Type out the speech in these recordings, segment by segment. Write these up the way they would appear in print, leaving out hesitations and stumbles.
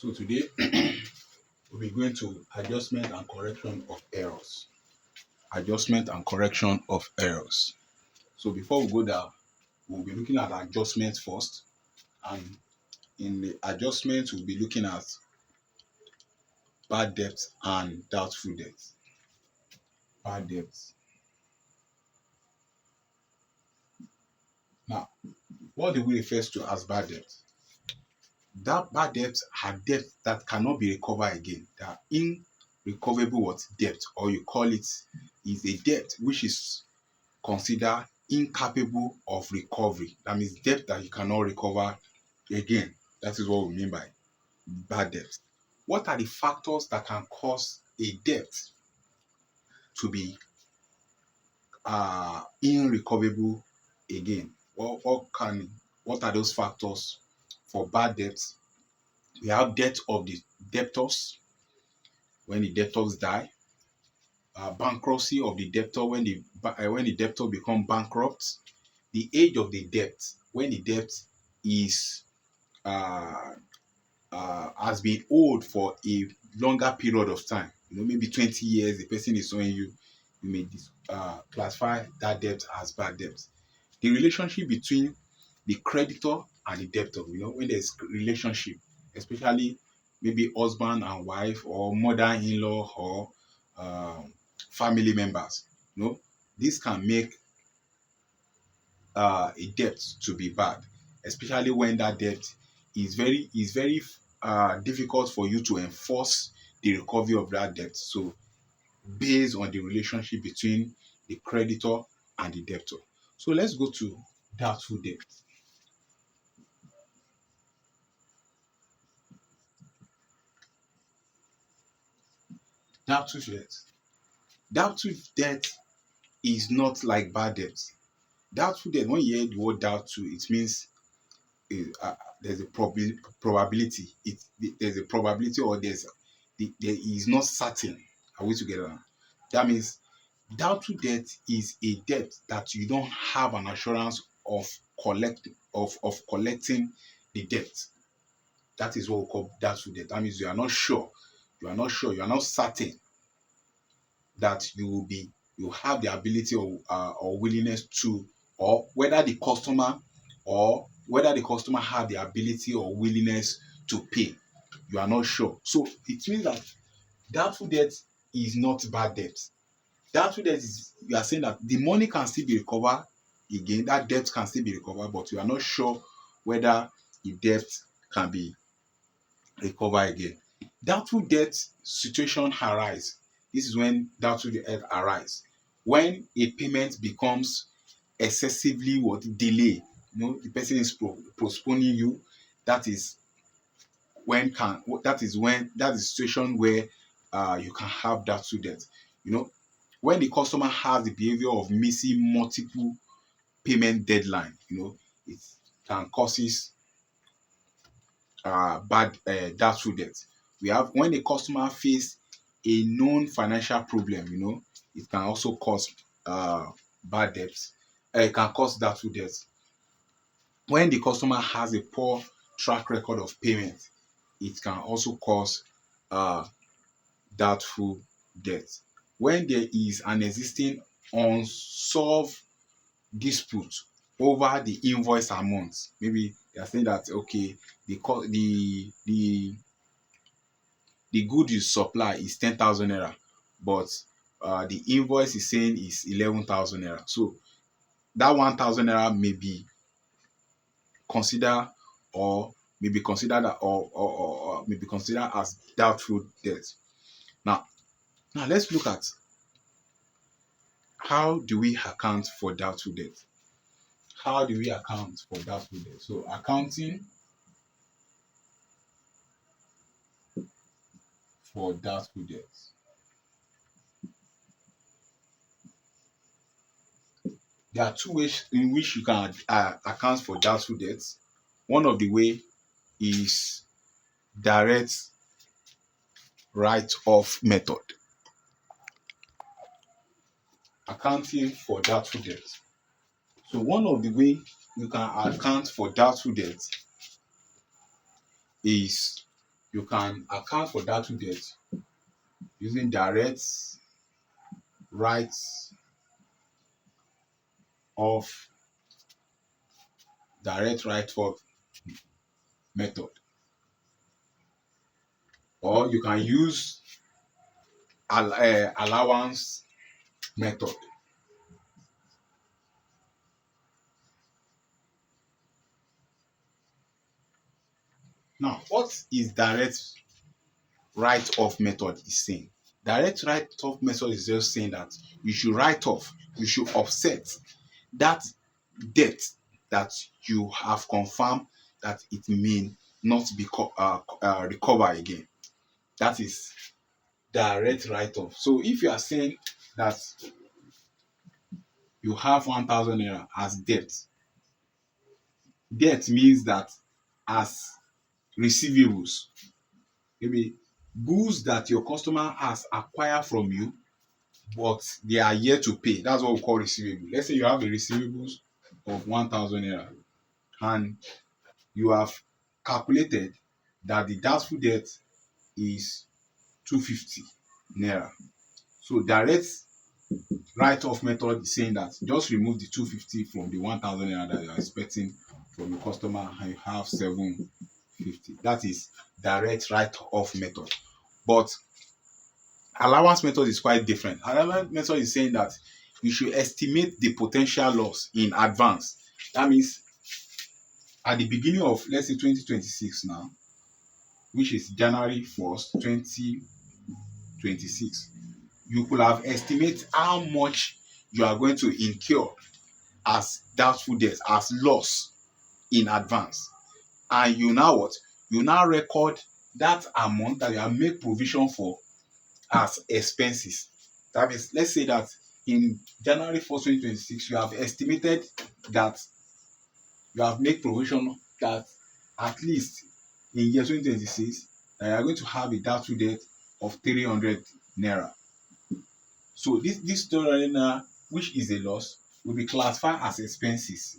So today we'll be going to adjustment and correction of errors. Adjustment and correction of errors. So before we go there, we'll be looking at adjustment first. And in the adjustment, we'll be looking at bad debt and doubtful debt. Bad debt. Now, what do we refer to as bad debt? That bad debts are debt that cannot be recovered again. They are irrecoverable debt, or you call it is a debt which is considered incapable of recovery. That means debt that you cannot recover again. That is what we mean by bad debt. What are the factors that can cause a debt to be irrecoverable again? What are those factors for bad debts? We have death of the debtors when the debtors die, bankruptcy of the debtor when the debtor become bankrupt, the age of the debt when the debt is has been owed for a longer period of time. Maybe 20 years the person is owing you. You may classify that debt as bad debt. The relationship between the creditor and the debtor. When there's relationship, especially maybe husband and wife or mother-in-law or family members. This can make a debt to be bad, especially when that debt is very difficult for you to enforce the recovery of that debt. So based on the relationship between the creditor and the debtor. So let's go to doubtful debt. Doubtful debt. Doubtful debt is not like bad debt. Doubtful debt, when you hear the word doubtful, it means there's a probability. There's a probability, or there is not certain. Are we together? That means doubtful debt is a debt that you don't have an assurance of collecting the debt. That is what we call doubtful debt. That means you are not sure, you are not certain that you have the ability or willingness to, or whether the customer have the ability or willingness to pay. You are not sure. So it means that doubtful debt is not bad debt. Doubtful debt is, you are saying that the money can still be recovered again, that debt can still be recovered, but you are not sure whether the debt can be recovered again. Doubtful debt situation arise. This is when doubtful debt arise. When a payment becomes excessively delay. The person is postponing you. That is the situation where you can have doubtful debt. When the customer has the behavior of missing multiple payment deadline, it can causes bad doubtful debt. We have when the customer face a known financial problem, it can also cause bad debt. It can cause doubtful debt. When the customer has a poor track record of payment, it can also cause doubtful debt. When there is an existing unsolved dispute over the invoice amount, maybe they are saying that okay, the good you supply is 10,000 naira, but the invoice is saying is 11,000 naira. So that 1,000 naira may be considered as doubtful debt. Now let's look at how do we account for doubtful debt. How do we account for doubtful debt? So accounting for doubtful debt. There are two ways in which you can account for doubtful debts. One of the way is direct write-off method. Accounting for doubtful debt. So one of the way you can account for doubtful debt is You can account for doubtful debt using rights of direct right of method, or you can use allowance method. Now, what is direct right of method is saying? Direct right of method is just saying that you should write off, you should offset that debt that you have confirmed that it may not be recover again. That is direct write off. So if you are saying that you have 1,000 naira as debt, debt means that as receivables, maybe goods that your customer has acquired from you but they are yet to pay. That's what we call receivable. Let's say you have a receivables of 1,000 naira and you have calculated that the doubtful debt is 250 naira. So direct write-off method is saying that just remove the 250 from the 1,000 naira that you are expecting from your customer and you have 750. That is direct write-off method. But allowance method is quite different. Allowance method is saying that you should estimate the potential loss in advance. That means at the beginning of, let's say, 2026 now, which is January 1st, 2026, you could have estimated how much you are going to incur as doubtful debts, as loss in advance. And you now what? You now record that amount that you have made provision for as expenses. That means, let's say that in January 1st, 2026, you have estimated that you have made provision that at least in year 2026 that you are going to have a doubtful debt of 300 naira. So this 300 naira, which is a loss, will be classified as expenses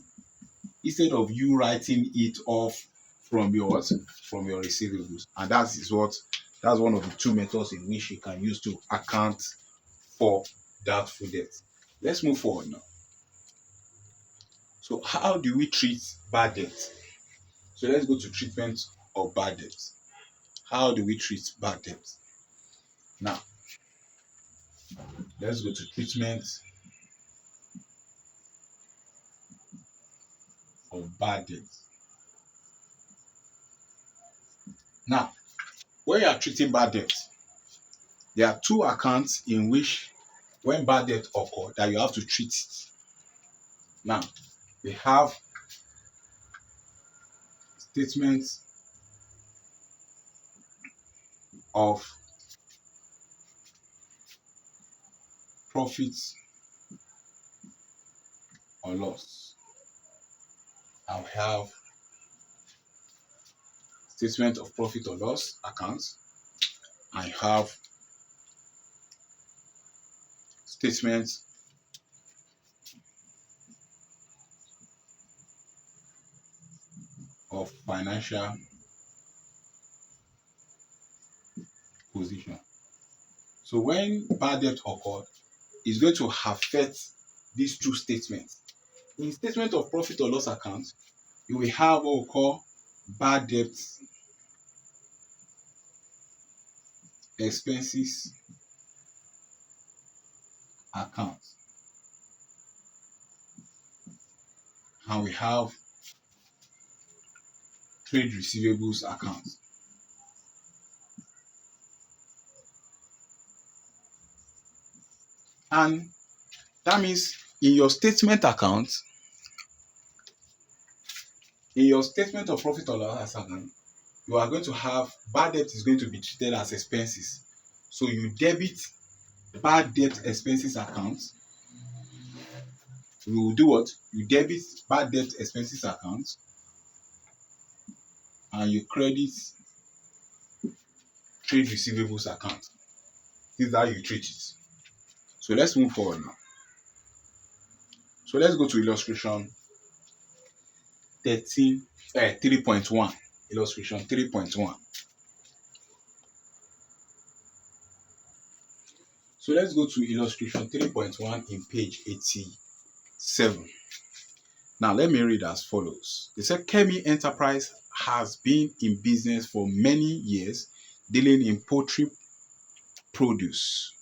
instead of you writing it off from your receivables. And that's one of the two methods in which you can use to account for doubtful debt. Let's move forward now. So how do we treat bad debt? So let's go to treatment of bad debt. How do we treat bad debt? Now, let's go to treatment of bad debt. Now, when you are treating bad debt, there are two accounts in which when bad debt occur that you have to treat it. Now, we have statements of profits or loss. And we have statement of profit or loss accounts. I have statements of financial position. So when bad debt occurred, it's going to affect these two statements. In statement of profit or loss account, you will have what we call bad debt expenses account. And we have trade receivables account. And that means in your statement account, in your statement of profit or loss account, you are going to have bad debt is going to be treated as expenses. So you debit bad debt expenses account. You will do what? You debit bad debt expenses account and you credit trade receivables account. This is how you treat it. So let's move forward now. So let's go to illustration 3.1. Illustration 3.1. So let's go to illustration 3.1 in page 87. Now let me read as follows. They said Kemi Enterprise has been in business for many years dealing in poultry produce.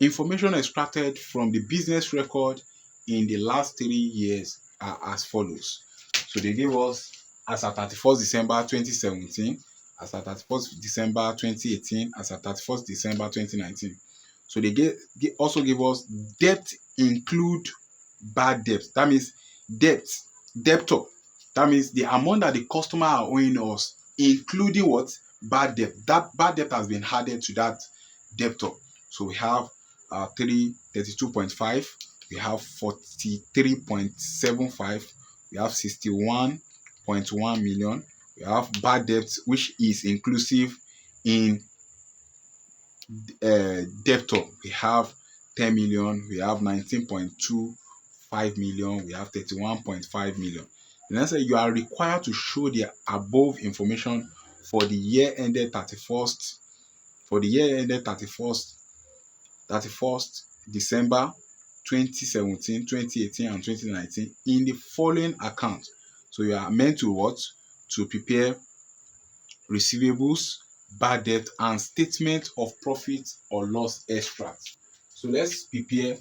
Information extracted from the business record in the last 3 years are as follows. So they gave us as at 31st December 2017, as at 31st December 2018, as at 31st December 2019. So they also give us debt include bad debt. That means debtor. That means the amount that the customer are owing us, including what? Bad debt. That bad debt has been added to that debtor. So we have 32.5, we have 43.75, we have 61.1 million, we have bad debt which is inclusive in debtor. We have 10 million, we have 19.25 million, we have 31.5 million. And I say you are required to show the above information for the year ended 31st December 2017, 2018, and 2019 in the following account. So you are meant to what? To prepare receivables, bad debt, and statement of profit or loss extract. So let's prepare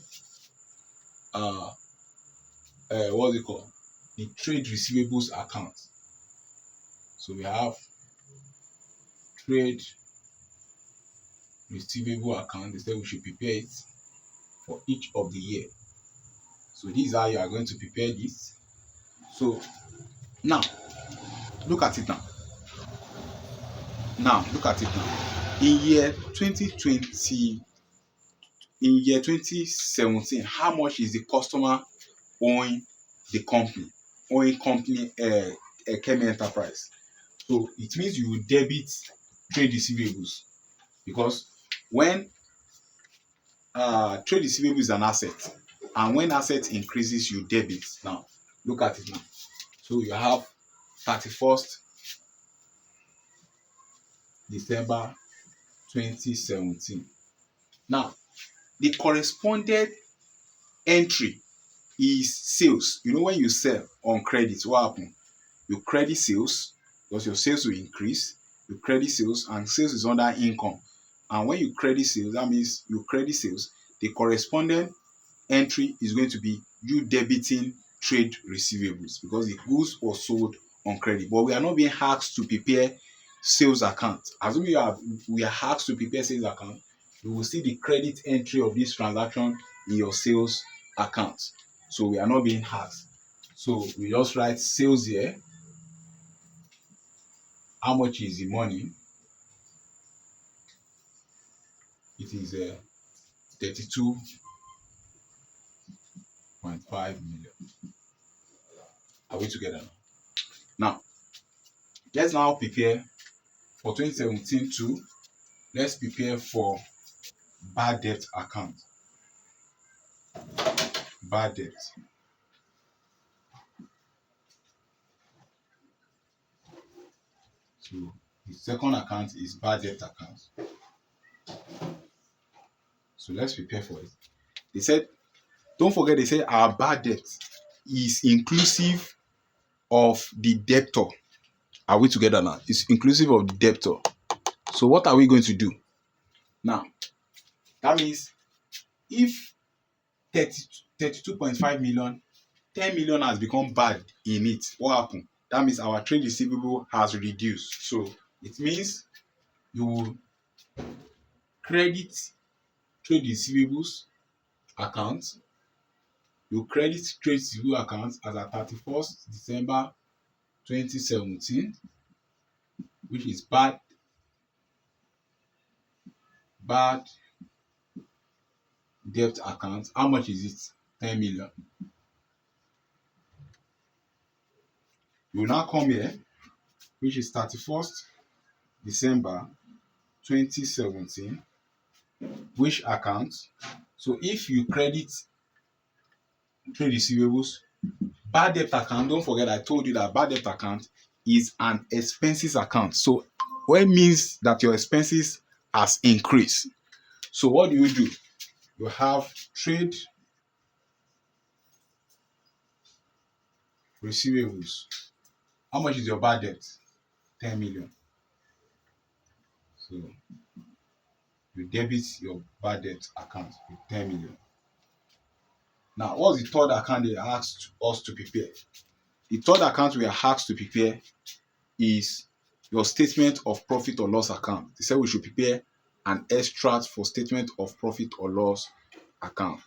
what's it called? The trade receivables account. So we have trade receivable account. They said we should prepare it for each of the year. So this is how you are going to prepare this. So now look at it now. In year 2017, how much is the customer owing the company, Kemi Enterprise? So it means you will debit trade receivables, because when trade receivable is an asset, and when asset increases, you debit. Now look at it now. So you have 31st December 2017. Now the corresponded entry is sales. You know, when you sell on credit, what happens? You credit sales because your sales will increase. You credit sales, and sales is under income. And when you credit sales, that means you credit sales. The corresponding entry is going to be you debiting trade receivables, because the goods were sold on credit. But we are not being asked to prepare sales account. Assuming we are asked to prepare sales account, you will see the credit entry of this transaction in your sales account. So we are not being asked. So we just write sales here. How much is the money? It is 32.5 million. Are we together now? Now, let's now prepare for 2017 too. Let's prepare for bad debt account. Bad debt. So the second account is bad debt account. So let's prepare for it. They said, don't forget, they said our bad debt is inclusive of the debtor. Are we together now? It's inclusive of the debtor. So what are we going to do? Now, that means if 32.5 million, 10 million has become bad in it, what happened? That means our trade receivable has reduced. So it means you will credit trade receivables account. You credit trade receivable account as at 31st December 2017, which is bad debt account. How much is it? 10 million. You will now come here, which is 31st December 2017, which account? So if you credit trade receivables, bad debt account, don't forget I told you that bad debt account is an expenses account. So what it means that your expenses has increased. So what do? You have trade receivables. How much is your bad debt? 10 million. So you debit your bad debt account with 10 million. Now, what's the third account they asked us to prepare? The third account we are asked to prepare is your statement of profit or loss account. They said we should prepare an extract for statement of profit or loss account.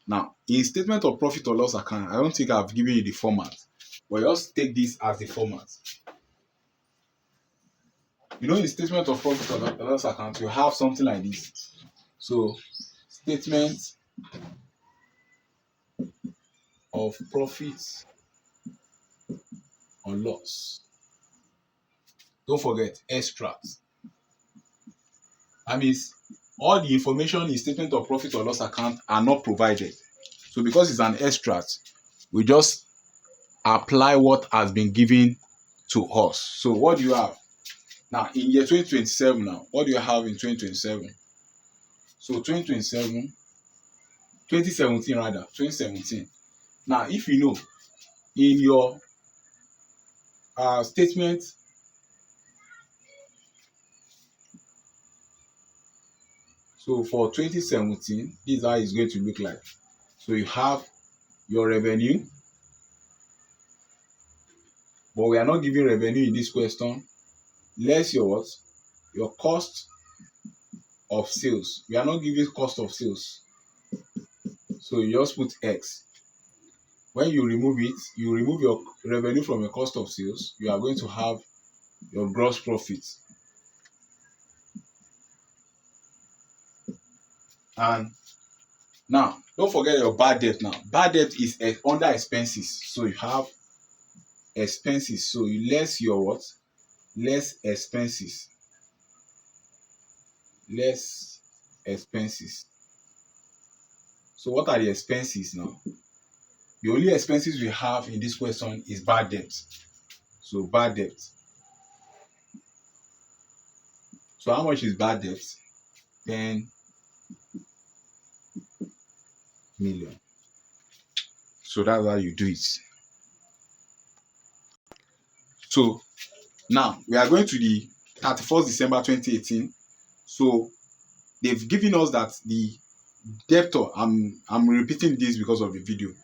Now, in statement of profit or loss account, I don't think I've given you the format, but just take this as the format. You know, in statement of profit or loss account, you have something like this. So, statement of profit or loss. Don't forget extract. That means all the information in statement of profit or loss account are not provided. So because it's an extract, we just apply what has been given to us. So what do you have? Now in year 2027 now, what do you have in 2027? So 2017 rather, 2017. Now if you know, in your statement, so for 2017, this is how it's going to look like. So you have your revenue, but we are not giving revenue in this question. Less your what? Your cost of sales. We are not giving cost of sales. So you just put X. When you remove it, you remove your revenue from your cost of sales, you are going to have your gross profit. And now, don't forget your bad debt now. Bad debt is under expenses. So you have expenses. So you less your what? Less expenses. Less expenses. So what are the expenses now? The only expenses we have in this question is bad debt. So bad debt. So how much is bad debt? 10 million. So that's how you do it. So now we are going to the 31st December 2018. So they've given us that the debtor, I'm repeating this because of the video.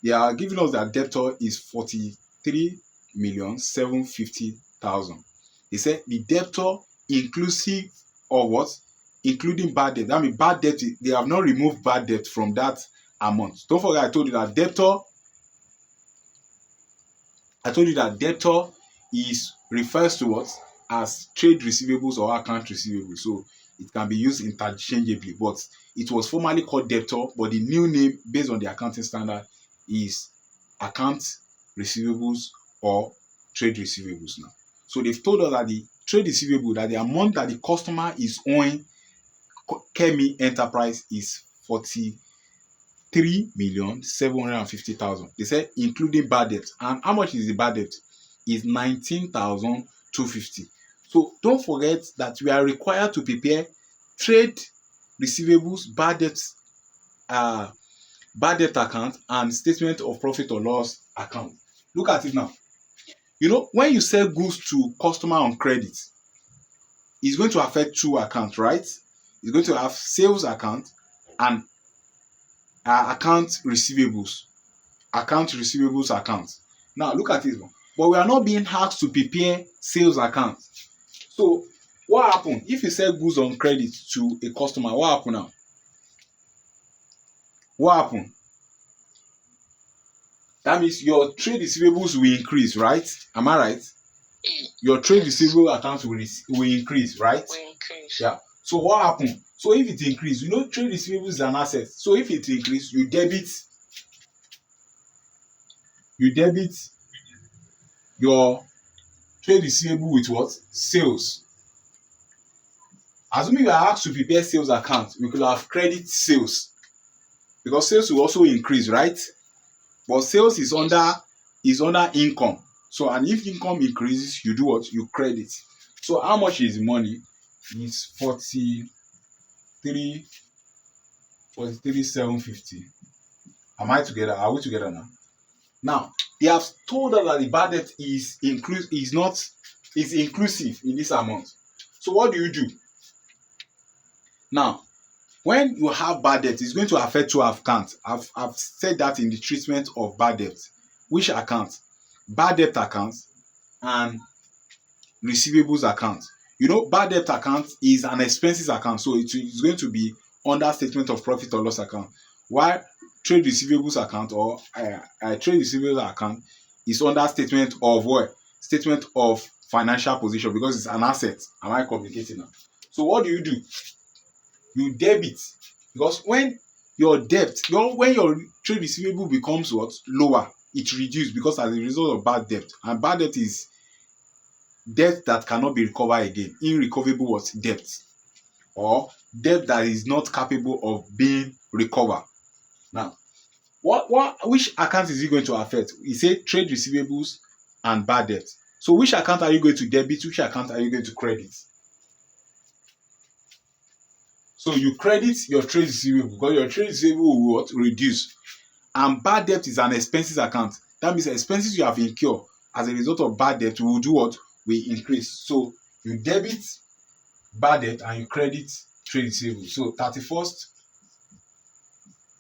They are giving us that debtor is 43,750,000. They said the debtor inclusive of what? Including bad debt. That means bad debt, they have not removed bad debt from that amount. Don't forget I told you that debtor is refers to what? As trade receivables or account receivables. So it can be used interchangeably, but it was formerly called debtor, but the new name based on the accounting standard is account receivables or trade receivables now. So they've told us that the trade receivable, that the amount that the customer is owing Kemi Enterprise is 43,750,000. They said including bad debt. And how much is the bad debt? Is 19,250. So don't forget that we are required to prepare trade receivables, bad debt account, and statement of profit or loss account. Look at it now. You know, when you sell goods to customer on credit, it's going to affect two accounts, right? It's going to have sales account and account receivables account. Now look at it, but we are not being asked to prepare sales account. So what happen if you sell goods on credit to a customer? What happen now? What happen? That means your trade receivables will increase, right? Am I right? Your trade receivable account will increase, right? Will increase. Yeah. So what happen? So if it increase, you know, trade receivables is an asset. So if it increase, you debit your trade receivable with what? Sales. Assuming you are asked to prepare sales account, we could have credit sales because sales will also increase, right? But sales is under income. So and if income increases, you do what? You credit. So how much is the money? It's 43 43,750. Am I together? Are we together now? Now, they have told us that the bad debt is inclusive in this amount. So what do you do? Now, when you have bad debt, it's going to affect two accounts. I've said that in the treatment of bad debt. Which account? Bad debt account and receivables account. You know, bad debt account is an expenses account, so it is going to be under statement of profit or loss account. While trade receivables account or trade receivables account is under statement of what? Statement of financial position, because it's an asset. Am I communicating now? So what do? You debit, because when your debt, when your trade receivable becomes what? Lower, it reduces because as a result of bad debt. And bad debt is debt that cannot be recovered again. Irrecoverable what? Debt, or debt that is not capable of being recovered. Now, which account is it going to affect? We say trade receivables and bad debt. So which account are you going to debit? Which account are you going to credit? So you credit your trade receivable because your trade receivable will what? Reduce. And bad debt is an expenses account. That means expenses you have incurred as a result of bad debt will do what? Will increase. So you debit bad debt and you credit trade receivable. So 31st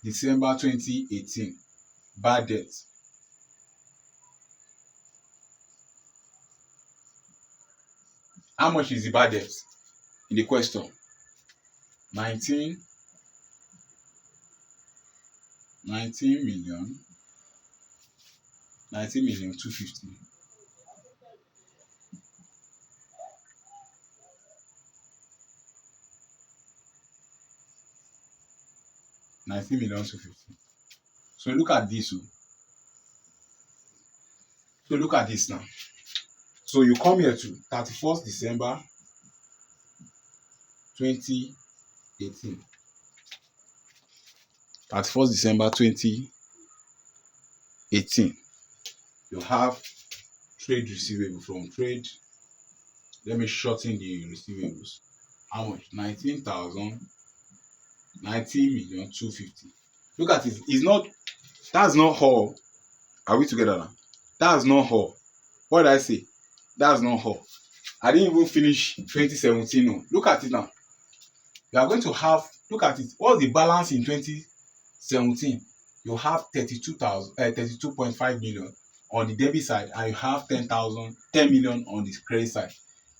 December 2018, bad debt. How much is the bad debt in the question? 19 million 250. 19 million 250. So look at this. So look at this now. So you come here to 31st December 2018. 31st December 2018. You have trade receivable from trade. Let me shorten the receivables. How much? 19,000. 19,250,000. Look at it. It's not. That's not all. Are we together now? That's not all. What did I say? That's not all. I didn't even finish 2017. No. Look at it now. You are going to have. Look at it. What's the balance in 2017? You have 32.5 million on the debit side, and you have 10 million on the credit side.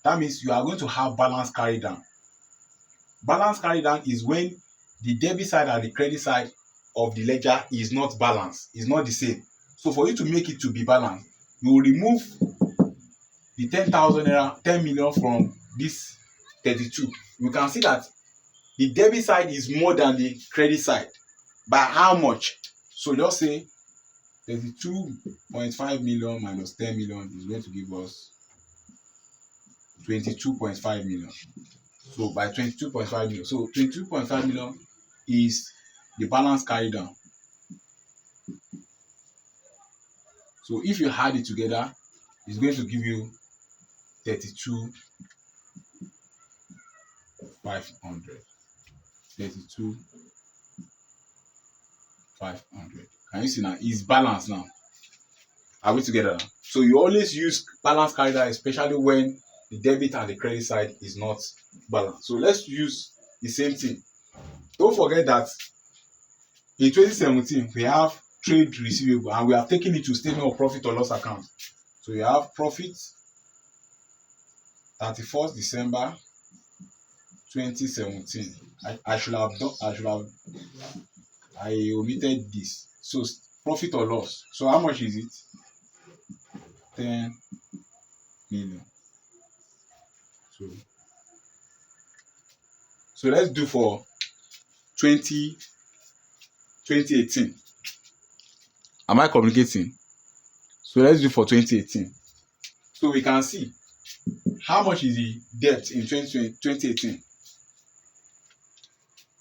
That means you are going to have balance carried down. Balance carried down is when the debit side and the credit side of the ledger is not balanced, is not the same. So for you to make it to be balanced, you will remove the 10 million from this 32. You can see that the debit side is more than the credit side. By how much? So just say 32.5 million minus 10 million is going to give us 22.5 million. So by 22.5 million. So 22.5 million is the balance carried down. So if you add it together, it's going to give you 32,500. 32,500. Can you see now? It's balanced now. Are we together now? So you always use balance carried down, especially when the debit and the credit side is not balanced. So let's use the same thing. Don't forget that in 2017 we have trade receivable and we have taken it to statement of profit or loss account. So you have profit 31st December 2017. I omitted this. So profit or loss. So how much is it? 10 million. So let's do for 2018. Am I communicating? So let's do for 2018. So we can see how much is the debt in 2018.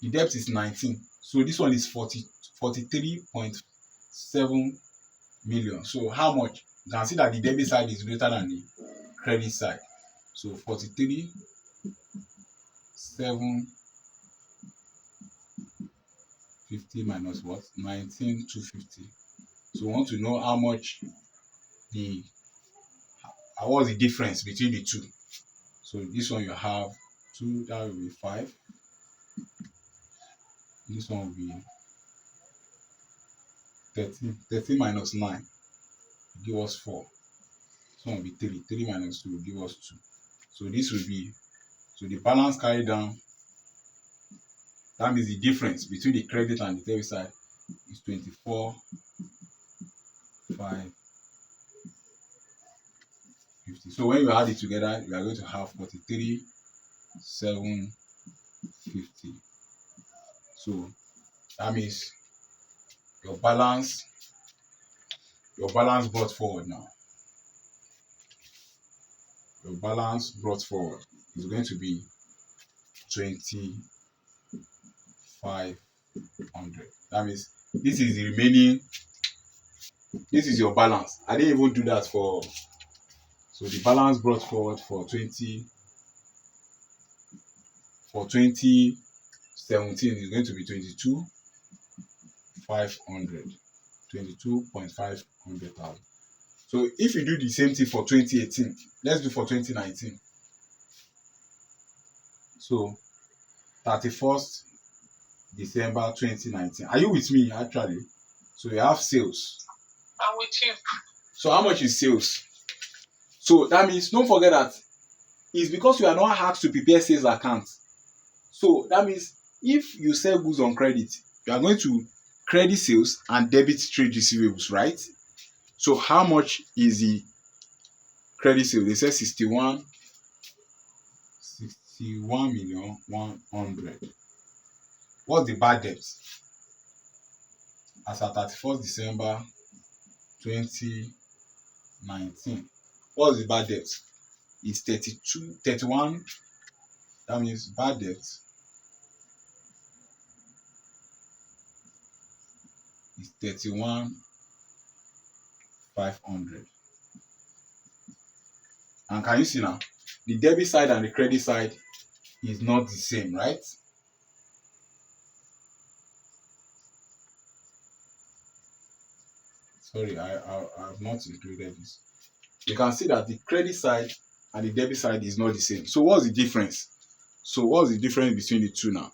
The debt is 19. So this one is 43.7 million. So how much? You can see that the debit side is greater than the credit side. So 43.7 50 minus what? 19,250. So we want to know how much what's the difference between the two. So this one you have 2, that will be 5. This one will be 13. 13 minus 9 will give us 4. This one will be 3. 3 minus 2 will give us 2. So this will be, so the balance carried down, that means the difference between the credit and the debit side is 24, 5, 50. So when you add it together, you are going to have 43, 7, 50. So that means your balance brought forward now. Your balance brought forward is going to be 2,500. That means this is the remaining. This is your balance. I didn't even do that for. So the balance brought forward for 2017 is going to be 22,500. 22,500,000. So if you do the same thing for 2018, let's do for 2019. So 31st December 2019. Are you with me actually? So you have sales. I'm with you. So how much is sales? So that means don't forget that it's because you are not asked to prepare sales account. So that means if you sell goods on credit, you are going to credit sales and debit trade receivables, right? So how much is the credit sale? They say 61,100,000. What's the bad debt? As at 31st December 2019. What's the bad debt? It's 31. That means bad debt is 31,500. And can you see now? The debit side and the credit side is not the same, right? Sorry, I have not included this. You can see that the credit side and the debit side is not the same. So what's the difference? So what's the difference between the two now?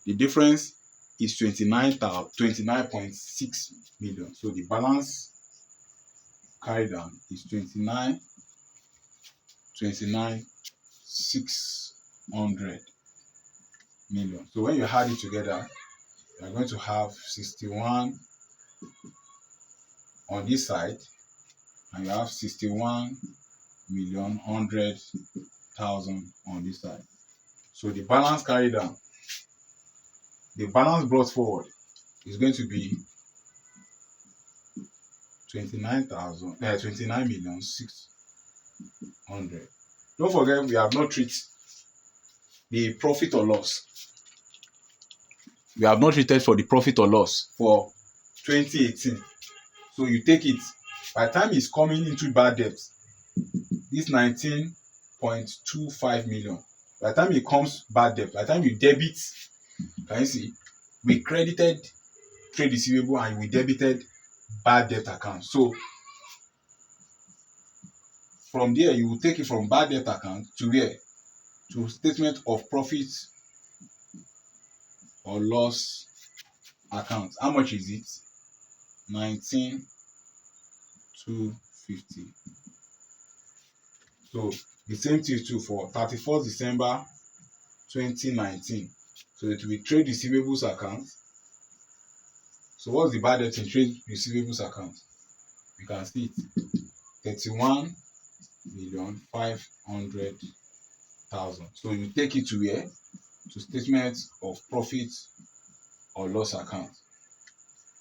The difference is 29.6 million. So the balance carried down is 29,600 million. So when you add it together, you are going to have 61 on this side, and you have 61,100,000 on this side. So the balance carried down, the balance brought forward is going to be 29,600,000. Don't forget, we have not treated the profit or loss. We have not treated for the profit or loss for 2018. So you take it, by the time it's coming into bad debt, this 19.25 million, by the time it comes bad debt, by the time you debit, can you see, we credited trade receivable and we debited bad debt account. So from there, you will take it from bad debt account to where? To statement of profit or loss account. How much is it? 19,250. So the same thing too for 31st December 2019. So it will be trade receivables account. So what's the bad debt in trade receivables account? You can see it. 31,500,000. So you take it to where? To statement of profit or loss account.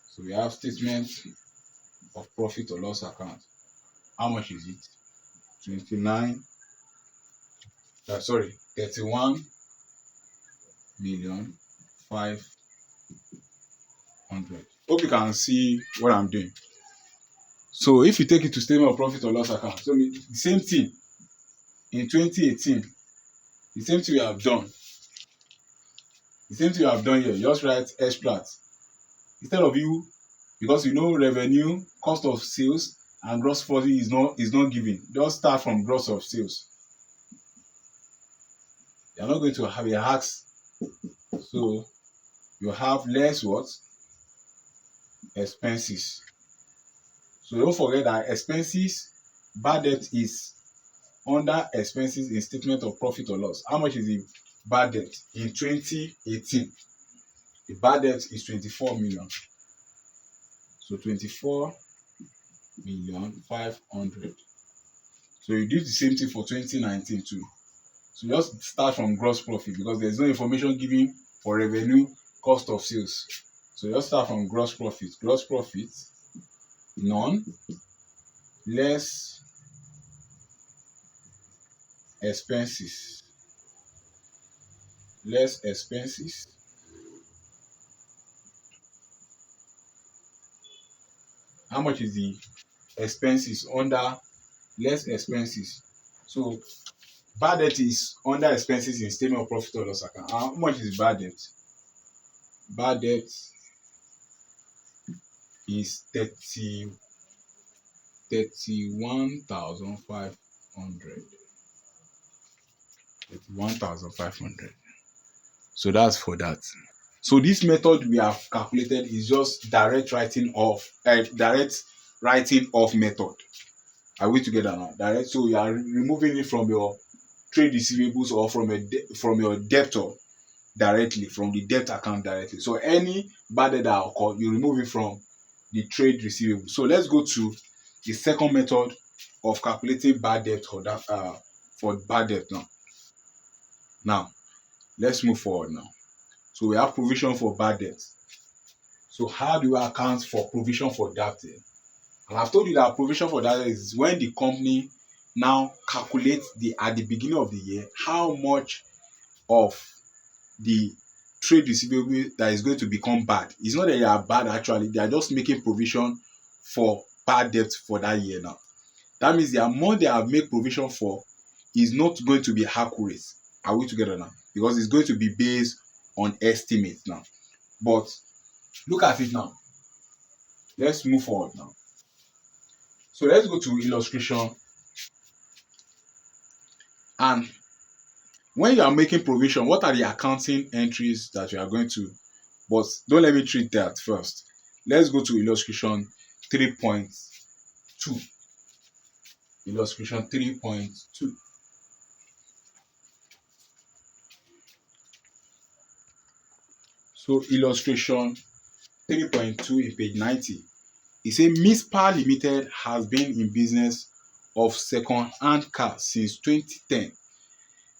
So we have statement of profit or loss account. How much is it? 31,500,000. Hope you can see what I'm doing. So if you take it to statement of profit or loss account, so the same thing in 2018, the same thing we have done. The same thing you have done here, just write explat Instead of you, because you know revenue, cost of sales, and gross profit is not given. Just start from gross of sales. You're not going to have a ask. So you have less what? Expenses. So don't forget that expenses, bad debt is under expenses in statement of profit or loss. How much is the bad debt in 2018? The bad debt is 24 million. So 24,500,000. So you do the same thing for 2019 too. So just start from gross profit because there's no information given for revenue, cost of sales. So just start from gross profit. Gross profit, none, less expenses. Less expenses. How much is the expenses under less expenses? So bad debt is under expenses in statement of profit or loss account. How much is bad debt? Bad debt is 31,500. 31,500. So that's for that. So this method we have calculated is just direct writing off method. Are we together now? Direct. So you are removing it from your trade receivables or from your debtor directly, from the debt account directly. So any bad debt that occur, you remove it from the trade receivable. So let's go to the second method of calculating bad debt for bad debt now. Now, let's move forward now. So we have provision for bad debt. So how do we account for provision for that? And I've told you that provision for that is when the company now calculates at the beginning of the year how much of the trade receivable that is going to become bad. It's not that they are bad actually, they are just making provision for bad debt for that year now. That means the amount they have made provision for is not going to be accurate. Are we together now? Because it's going to be based on estimate now. But look at it now. Let's move forward now. So let's go to illustration. And when you are making provision, what are the accounting entries that you are going to? But don't let me treat that first. Let's go to illustration 3.2. Illustration 3.2. So illustration 3.2 in page 90. It says Mispa Limited has been in business of second-hand cars since 2010.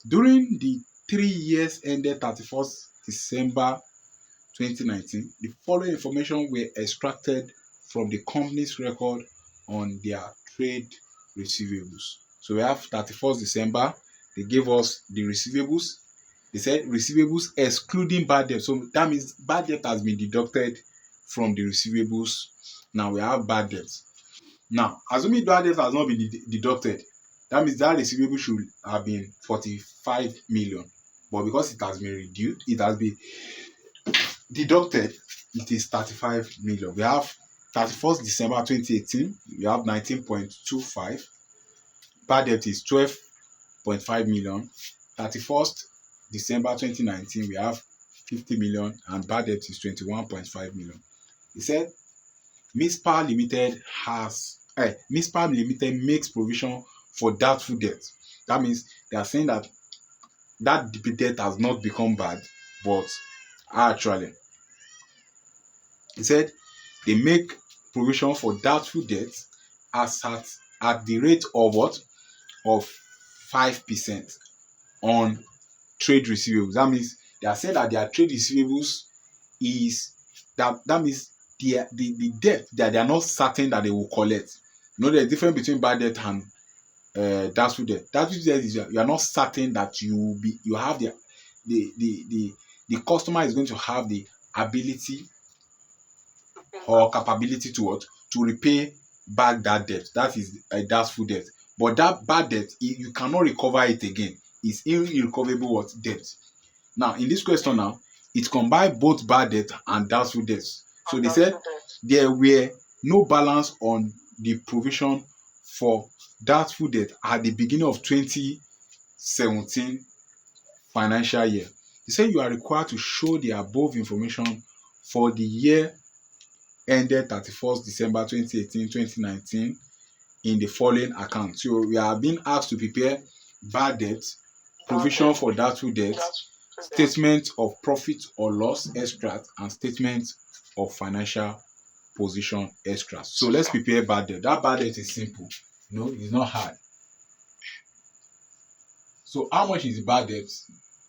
During the 3 years ended 31st December 2019, the following information were extracted from the company's record on their trade receivables. So we have 31st December, they gave us the receivables. They said receivables excluding bad debt. So that means bad debt has been deducted from the receivables. Now we have bad debt. Now, assuming bad debt has not been deducted, that means that receivable should have been 45 million. But because it has been reduced, it has been deducted, it is 35 million. We have 31st December 2018, we have 19.25. Bad debt is 12.5 million. 31st December 2019, we have 50 million and bad debt is 21.5 million. He said Mispa Limited makes provision for doubtful debt. That means they are saying that debt has not become bad, but actually, he said they make provision for doubtful debt as at the rate of what? Of 5% on trade receivables. That means they are saying that their trade receivables is that means the debt that they are not certain that they will collect. You know, there's a difference between bad debt and doubtful debt. Doubtful debt is you are not certain that you have the customer is going to have the ability or capability to what? To repay back that debt. That is a doubtful debt. But that bad debt, you cannot recover it again. It's irrecoverable what? Debt. Now, in this question now, it combines both bad debt and doubtful debts. So they said there were no balance on the provision for doubtful debt at the beginning of 2017 financial year. They say you are required to show the above information for the year ended 31st December 2018-2019 in the following accounts. So we are being asked to prepare bad debt, provision for doubtful debt, statement of profit or loss extract, and statement of financial position extract. So let's prepare bad debt. That bad debt is simple, it's not hard. So how much is the bad debt?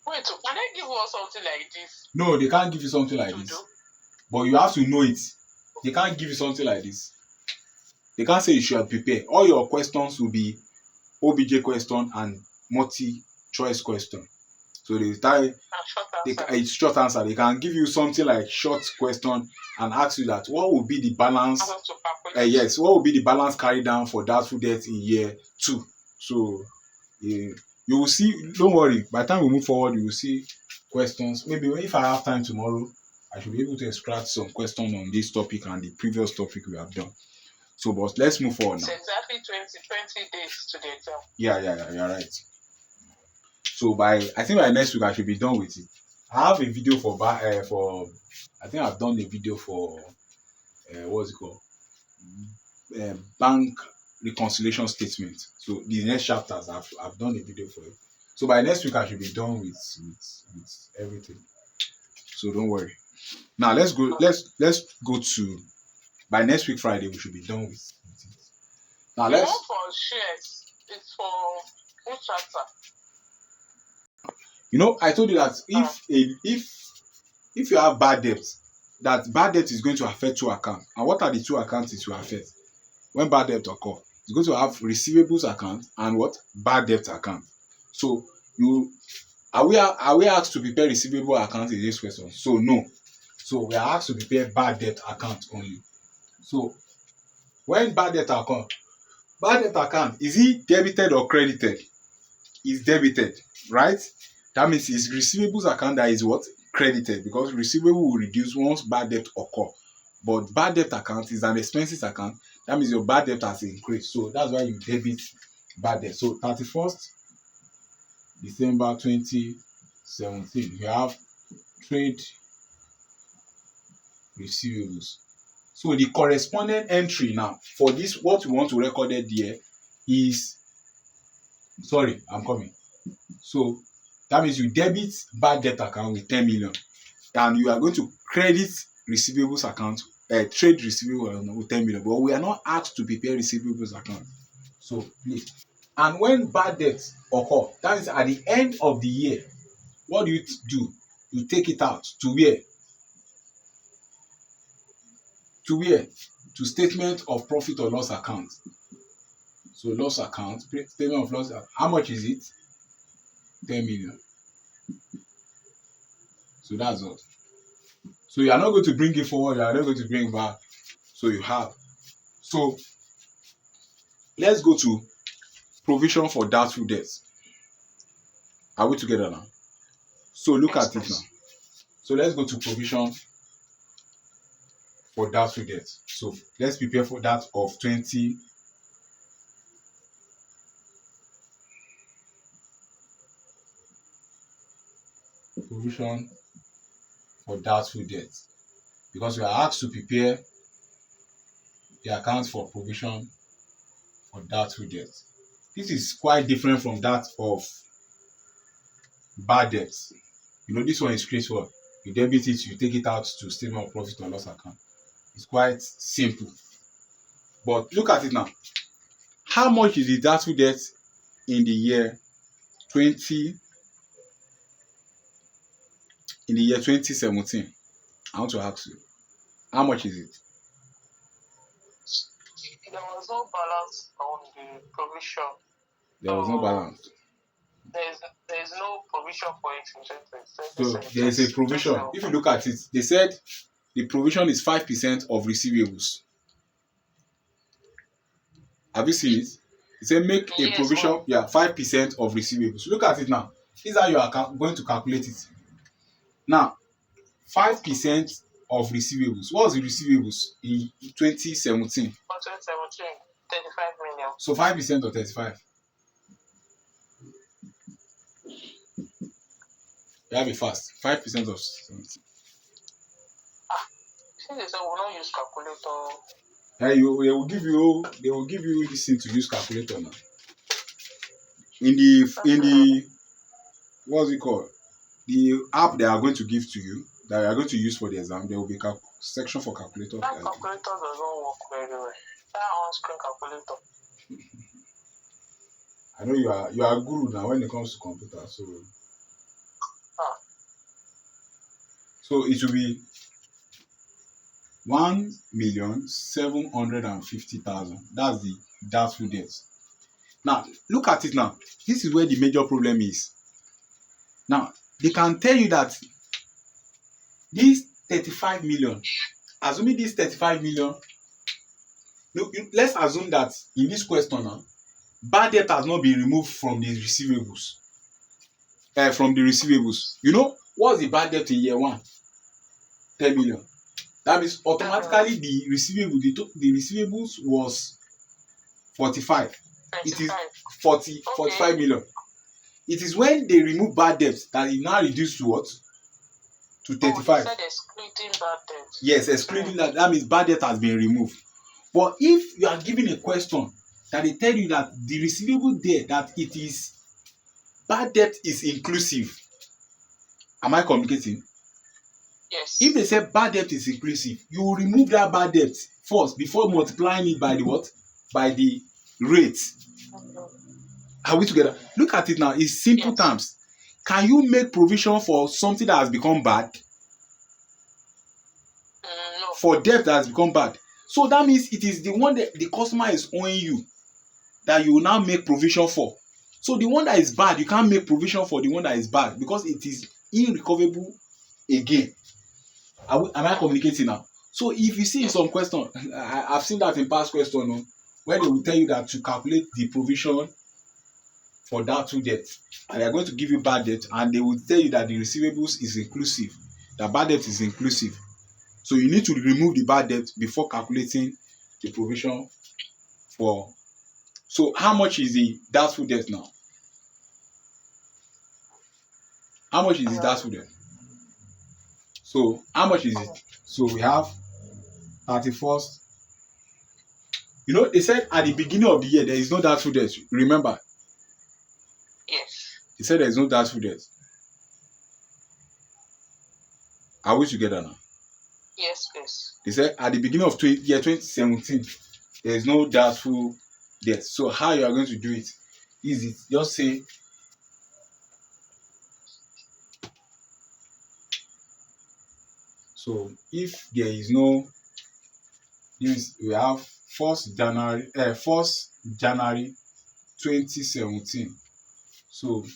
Wait, can they give us something like this? No, they can't give you something like this. But you have to know it. They can't give you something like this. They can't say you should prepare. All your questions will be OBJ question and multi-choice question. So it's short answer. They can give you something like short question and ask you that what will be the balance? Yes, what will be the balance carried down for doubtful debt in year 2? So you will see. Don't worry. By the time we move forward, you will see questions. Maybe if I have time tomorrow, I should be able to extract some questions on this topic and the previous topic we have done. So, but let's move forward now. It's exactly 20 days to the exam. Yeah, you're right. So I think by next week I should be done with it. I have a video for I think I've done a video for what's it called? Bank reconciliation statement. So the next chapters I've done a video for it. So by next week I should be done with everything. So don't worry. Now let's go to by next week Friday we should be done with it. Now let's for shares. It's for which chapter? I told you that if you have bad debt, that bad debt is going to affect 2 accounts. And what are the 2 accounts it will affect? When bad debt occur, it's going to have receivables account and what? Bad debt account. So are we asked to prepare receivable account in this question? So no. So we are asked to prepare bad debt account only. So when bad debt account, is it debited or credited? It's debited, right? That means it's receivables account that is what? Credited, because receivable will reduce once bad debt occur. But bad debt account is an expenses account. That means your bad debt has increased. So that's why you debit bad debt. So 31st December 2017, you have trade receivables. So the corresponding entry now for this, what we want to record there is, sorry, I'm coming. So that means you debit bad debt account with 10 million, and you are going to credit receivables account, trade receivable with 10 million. But we are not asked to prepare receivables account. So please. And when bad debts occur, that is at the end of the year, what do? You take it out to where? To where? To statement of profit or loss account. So loss account, statement of loss. How much is it? 10 million. So that's all. So you are not going to bring it forward, you are not going to bring it back. So you have. So let's go to provision for doubtful debts. Are we together now? So look at it now. So let's go to provision for doubtful debts. So let's prepare for that of 20. Provision for doubtful debts, because we are asked to prepare the account for provision for doubtful debts. This is quite different from that of bad debts. This one is straightforward. You debit it, you take it out to statement of profit or loss account. It's quite simple. But look at it now. How much is the doubtful debt in the year 2017? I want to ask you, how much is it? There was no balance on the provision. There was no balance. There is no provision for it in 2020. So there is a provision. If you look at it, they said the provision is 5% of receivables. Have you seen it? They say make a provision, 5% of receivables. Look at it now. This is how you are going to calculate it. Now, 5% of receivables. What was the receivables in 2017? For 2017, 35 million. So 5% of 35. You have it fast. 5% of 17. Since they said we will not use calculator. They will give you this thing to use calculator now. In the what's it called? The app they are going to give to you that you are going to use for the exam, there will be a section for calculator. That calculator does not work very well. That on-screen calculator. I know you are guru now when it comes to computer, so it will be 1,750,000. That's the doubtful debts. Now look at it now. This is where the major problem is. Now they can tell you that this 35 million, assuming this 35 million, let's assume that in this question now, bad debt has not been removed from the receivables. You know what's the bad debt in year 1? 10 million. That means automatically the receivables was 45. 25. It is 45 million. It is when they remove bad debt that it now reduced to what? To 35. You said excluding bad debt. Yes, excluding that. That means bad debt has been removed. But if you are given a question that they tell you that the receivable there, that it is bad debt is inclusive. Am I communicating? Yes. If they say bad debt is inclusive, you will remove that bad debt first before multiplying it by the what? By the rate. Are we together? Look at it now. It's simple terms. Can you make provision for something that has become bad? No. For debt that has become bad. So that means it is the one that the customer is owing you that you will now make provision for. So the one that is bad, you can't make provision for the one that is bad because it is irrecoverable again. Am I communicating now? So if you see in some question, I've seen that in past question where they will tell you that to calculate the provision for doubtful debt, and they are going to give you bad debt, and they will tell you that the receivables is inclusive, that bad debt is inclusive. So you need to remove the bad debt before calculating the provision for. So how much is the doubtful debt now? How much is the doubtful debt? So how much is it? So we have 31st. You know, they said at the beginning of the year there is no doubtful debt. Remember? Yes. They said there is no doubtful debt. Are we together now? Yes, please. They said at the beginning of year 2017 there is no doubtful debt. So how you are going to do it? Easy. Just say so if there is no, we have 1st January 2017. So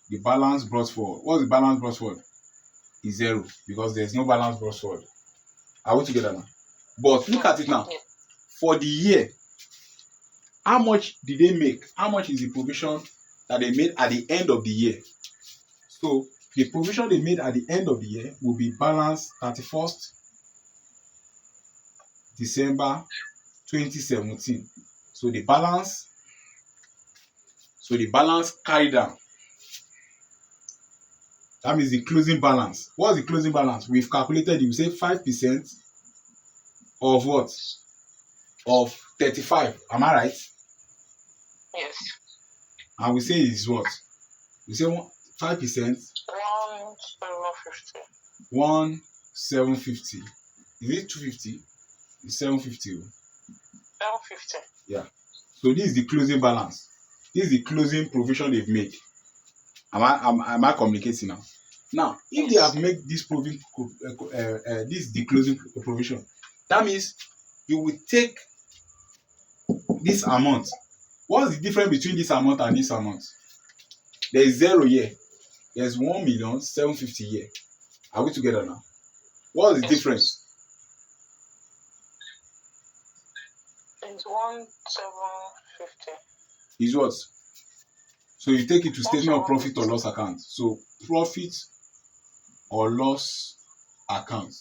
the balance brought forward. What's the balance brought forward? Is 0 because there is no balance brought forward. Are we together now? But look at it now. For the year, how much did they make? How much is the provision that they made at the end of the year? So the provision they made at the end of the year will be balance 31st December 2017. So the balance carried down. That means the closing balance. What's the closing balance? We've calculated, you say 5% of what? Of 35. Am I right? Yes. And we say it's what? We say 5%. 1,750. 1,750. Is it 250? It's 750. 750. Yeah. So this is the closing balance. This is the closing provision they've made. Am I communicating now? Now, if they have made this this is the closing provision, that means you will take this amount. What's the difference between this amount and this amount? There is 0 here. There's 1,750,000 here. Are we together now? What is the difference? It's 1,750. Is what? So you take it to statement of profit or loss account. So profit or loss account.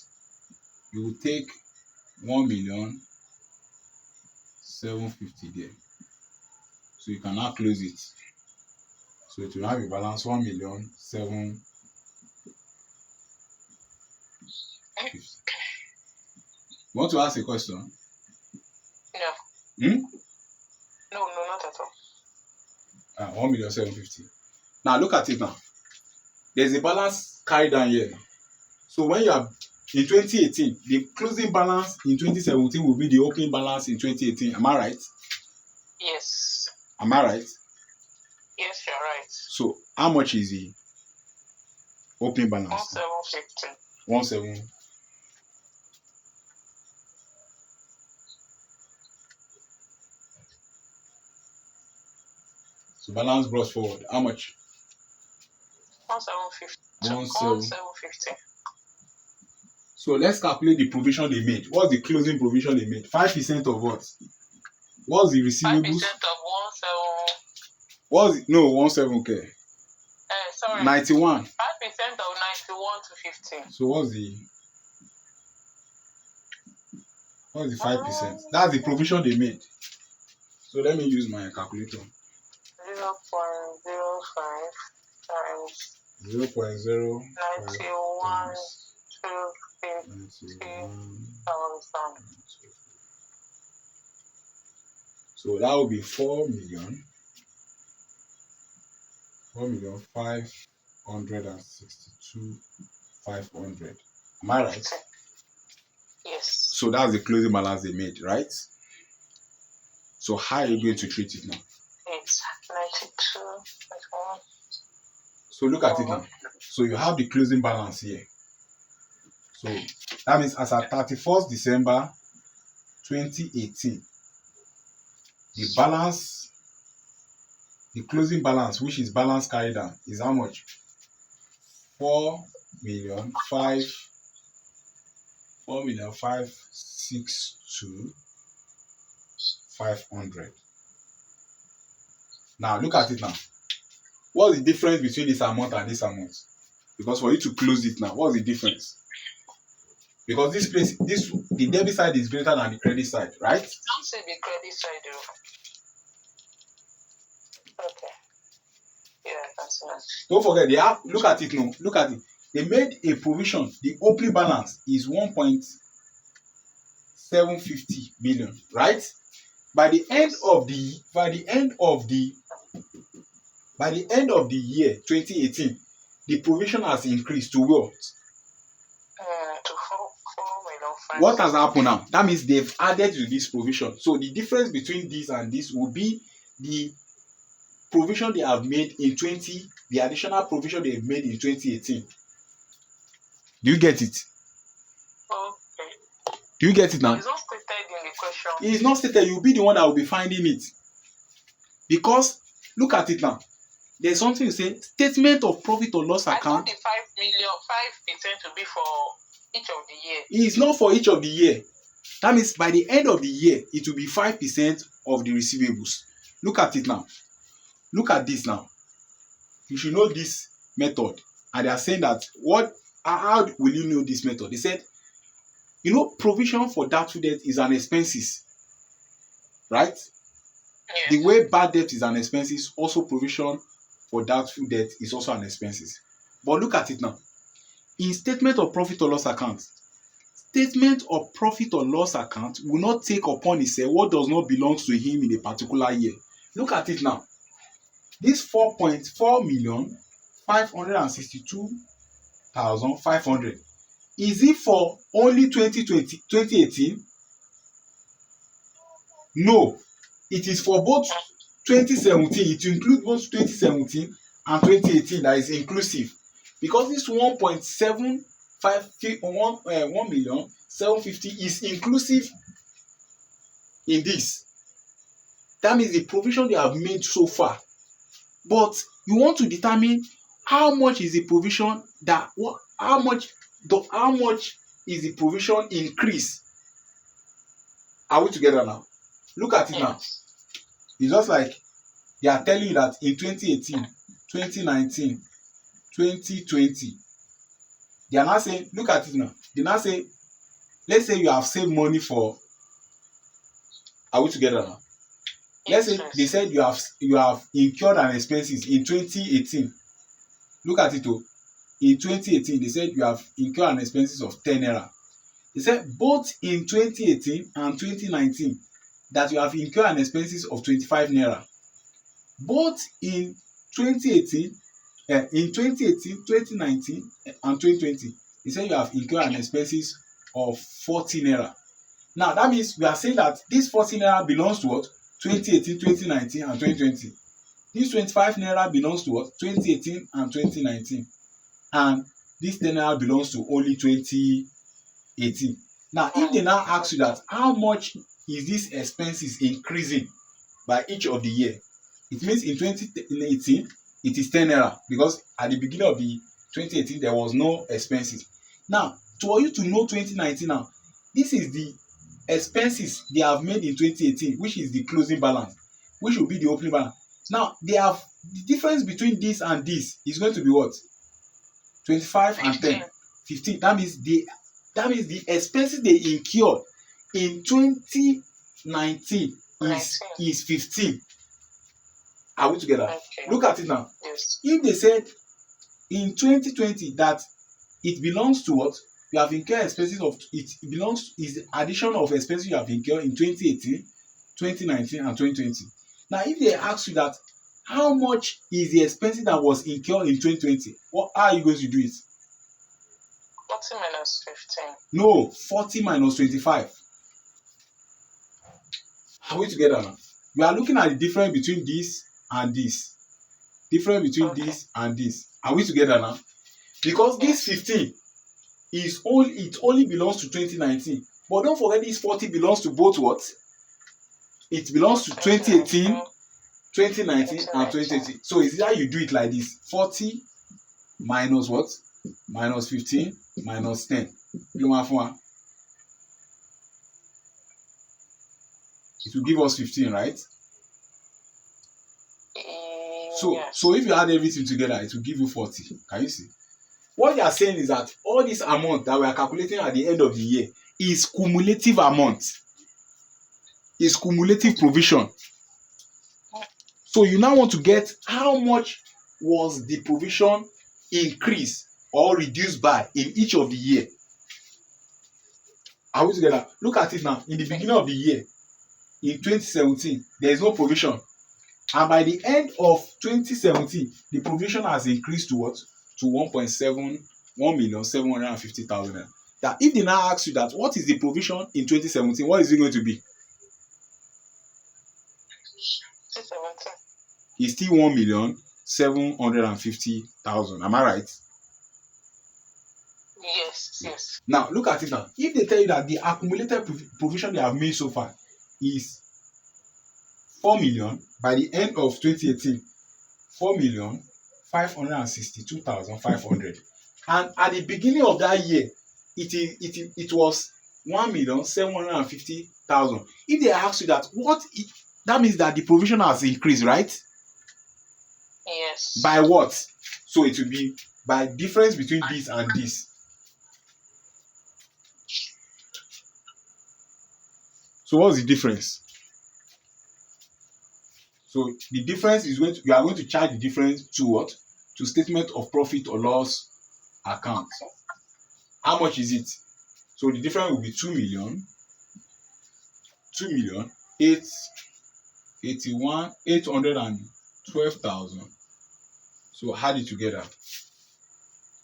you will take 1,750,000 there. So you can now close it. So it will have a balance 1,750,000. You want to ask a question? No. Hmm? No, not at all. 1,750,000. Now look at it now. There's a balance carried down here. So when you are in 2018, the closing balance in 2017 will be the opening balance in 2018. Am I right? Yes. Am I right? Yes, you're right. So how much is the opening balance? 1,750. 17. So balance brought forward. How much? 1,750. 17. 1,750. So let's calculate the provision they made. What's the closing provision they made? 5% of what? What's the 5% receivables? of 17. What's it? No, 17. Okay. Sorry. 91. 5% of 91 to 15. So what's the 5%? That's the provision they made. So let me use my calculator. 0.05 times 0.0 91 to 91. 50,000. So that will be 4,562,500. Am I right? Yes. So that's the closing balance they made, right? So how are you going to treat it now? It's 92. So look at it now. So you have the closing balance here. So that means as at 31st December 2018, the balance, the closing balance, which is balance carried down, is how much? 4,562,500. Now look at it now. What's the difference between this amount and this amount? Because for you to close it now, what's the difference? Because this place, the debit side is greater than the credit side, right? Don't say the credit side though. Okay. Yeah, that's nice. Don't forget, they have, look at it now. Look at it. They made a provision. The opening balance is 1.750 billion, right? By the end of the year 2018, the provision has increased to what? To 4,500,000. What has happened now? That means they've added to this provision. So the difference between this and this will be the provision they have made in the additional provision they've made in 2018. Do you get it? Okay. Do you get it now? It's not stated in the question. It is not stated. You'll be the one that will be finding it. Because look at it now. There's something you say, statement of profit or loss I account. thought the 5% to be for each of the year. It is not for each of the year. That means by the end of the year, it will be 5% of the receivables. Look at it now. Look at this now. You should know this method. And they are saying that how will you know this method? They said, provision for doubtful debt is an expenses. Right? Yes. The way bad debt is an expenses, also provision for doubtful debt is also an expenses. But look at it now. In statement of profit or loss account, statement of profit or loss account will not take upon itself what does not belong to him in a particular year. Look at it now. This 4,562,500, is it for only 2018? No. It is for both 2017. It includes both 2017 and 2018. That is inclusive. Because this 1,750,000 is inclusive in this. That means the provision they have made so far. But you want to determine how much is the provision how much is the provision increase. Are we together now? Look at it now. It's just like they are telling you that in 2018, 2019, 2020, they are now saying, look at it now. They now say let's say you have saved money for, are we together now? Let's say they said you have incurred an expenses in 2018. Look at it. In 2018, they said you have incurred an expenses of 10 naira. They said both in 2018 and 2019 that you have incurred an expenses of 25 naira. Both in 2018, 2019, and 2020, they said you have incurred an expenses of 40 naira. Now that means we are saying that this 40 naira belongs to what? 2018, 2019, and 2020. This 25 naira belongs to what? 2018 and 2019. And this 10 naira belongs to only 2018. Now, if they now ask you that how much is this expenses increasing by each of the year, it means in 2018 it is 10 naira, because at the beginning of the 2018 there was no expenses. Now, for you to know 2019 now, this is the expenses they have made in 2018, which is the closing balance, which will be the opening balance. Now, they have the difference between this and this is going to be what? 25 and 10, 15. That means the expenses they incurred in 2019 is 15. Are we together? Okay. Look at it now. Yes. If they said in 2020 that it belongs to what? You have incurred expenses of it belongs is the addition of expenses you have incurred in 2018, 2019, and 2020. Now, if they ask you that how much is the expenses that was incurred in 2020, how are you going to do it? 40 minus 15. No, 40 minus 25. Are we together now? We are looking at the difference between this and this. Difference between this and this. Are we together now? Because this 15 only belongs to 2019. But don't forget this 40 belongs to both what? It belongs to 2018, 2019, and 2020. So it's either you do it like this. 40 minus what? Minus 15 minus 10. It will give us 15, right? So if you add everything together, it will give you 40. Can you see? What they are saying is that all this amount that we are calculating at the end of the year is cumulative amount. Is cumulative provision. So you now want to get how much was the provision increased or reduced by in each of the year. Are we together? Look at it now. In the beginning of the year, in 2017, there is no provision. And by the end of 2017, the provision has increased to what? To 1,750,000. That if they now ask you that what is the provision in 2017, what is it going to be? 2017. It's still 1,750,000. Am I right? Yes. Now look at it now. If they tell you that the accumulated provision they have made so far is 4 million by the end of 2018, 4,562,500, and at the beginning of that year, it was 1,750,000. If they ask you that, that means that the provision has increased, right? Yes. By what? So it will be by difference between this and this. So what's the difference? So the difference is you are going to charge the difference to what? To statement of profit or loss account. How much is it? So the difference will be 2,812,000. So add it together.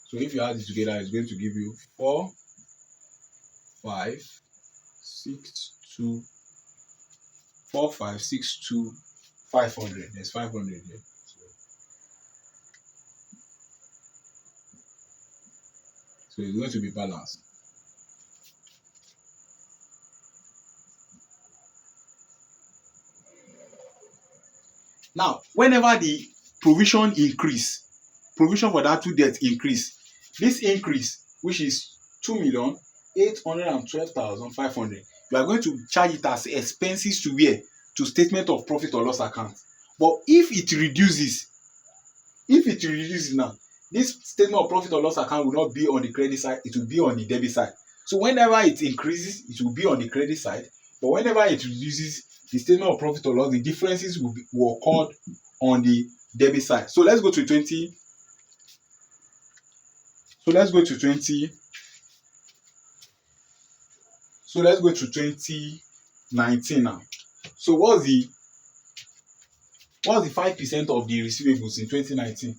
So if you add it together, it's going to give you 4,562,500. There's 500 there. So it's going to be balanced. Now, whenever the provision for that two debts increase, this increase, which is 2,812,500, you are going to charge it as expenses to where? To statement of profit or loss account. But if it reduces now, this statement of profit or loss account will not be on the credit side, it will be on the debit side. So whenever it increases, it will be on the credit side. But whenever it reduces, the statement of profit or loss, the differences will occur on the debit side. So let's go to 20. So let's go to 20. So let's go to 2019 now. So what's the 5% of the receivables in 2019?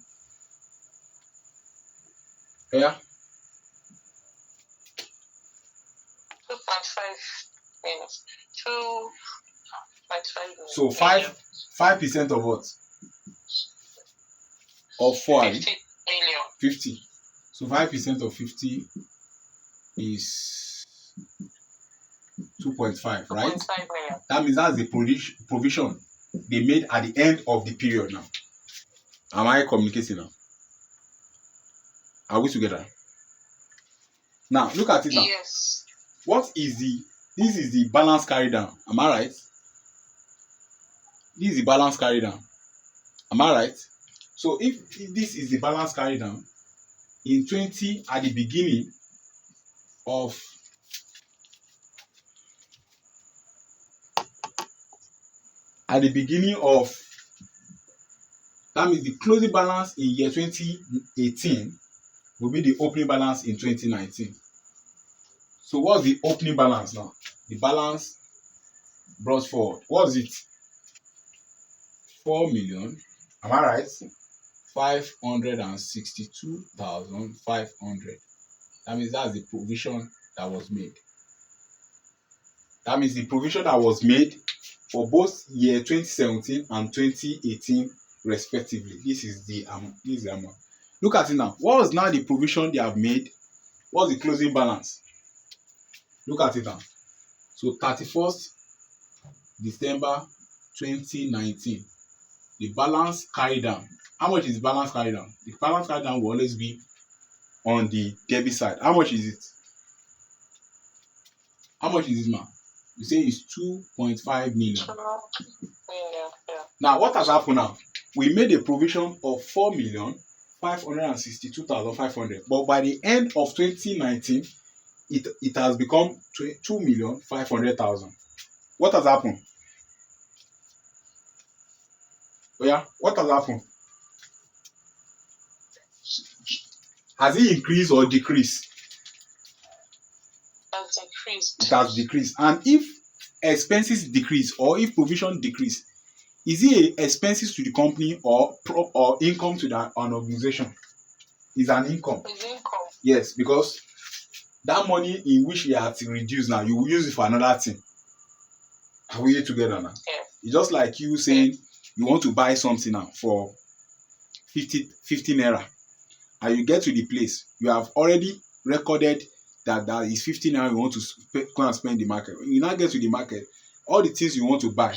Yeah. 2.5 minutes. 2.5 minutes. So 5% of what? Of 4. 50 million. 50. So 5% of 50 is 2.5, right? 2.5 million. That means that's the provision they made at the end of the period now. Am I communicating now? Are we together? Now look at it now. Yes. This is the balance carried down. Am I right? This is the balance carried down. Am I right? So if this is the balance carried down, in 20 at the beginning of that means the closing balance in year 2018 will be the opening balance in 2019. So what's the opening balance now? The balance brought forward. What's it? 4 million. Am I right? 562,500. That means that's the provision that was made. That means the provision that was made for both year 2017 and 2018 respectively. This is the amount. Look at it now. What was now the provision they have made? What's the closing balance? Look at it now. So 31st December 2019. The balance carried down. How much is the balance carried down? The balance carried down will always be on the debit side. How much is it? How much is it now? You say it's 2.5 million. Yeah. Now what has happened now? We made a provision of 4,562,500, but by the end of 2019, it has become 2,500,000. What has happened? Oh yeah, what has happened? Has it increased or decreased? Has decreased. It has decreased. And if expenses decrease or if provision decrease, is it expenses to the company or income to an organization? It's an income. It's income. Yes, because that money in which you have to reduce now, you will use it for another thing. Are we together now? Yeah. It's just like you saying you want to buy something now for 50 naira, and you get to the place, you have already recorded that is 50 naira you want to go and spend in the market. When you now get to the market, all the things you want to buy,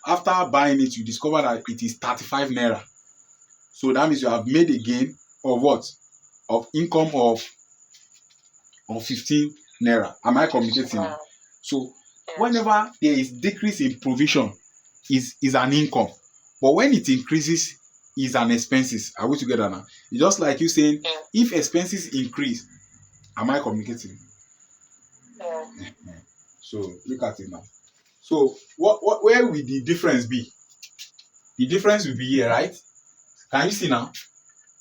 after buying it, you discover that it is 35 naira. So that means you have made a gain of what? Of income of 15 naira. Am I communicating now? So whenever there is decrease in provision, is an income, but when it increases, is an expenses. Are we together now? It's just like you saying, if expenses increase, am I communicating? Yeah. So look at it now. So where will the difference be? The difference will be here, right? Can you see now?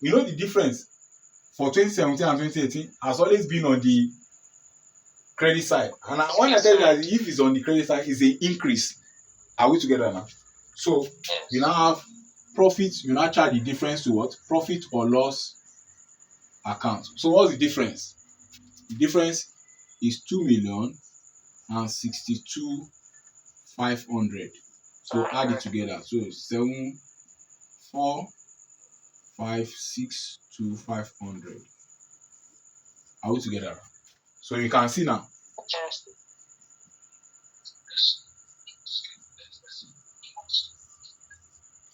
You know the difference for 2017 and 2018 has always been on the credit side. And when I tell you that if it's on the credit side, it's an increase. Are we together now? So we now have profit. You now charge the difference to what? Profit or loss account. So what's the difference? The difference is 2,062,500. So add it together. So 7,456,500. Are we together? So you can see now. Yes.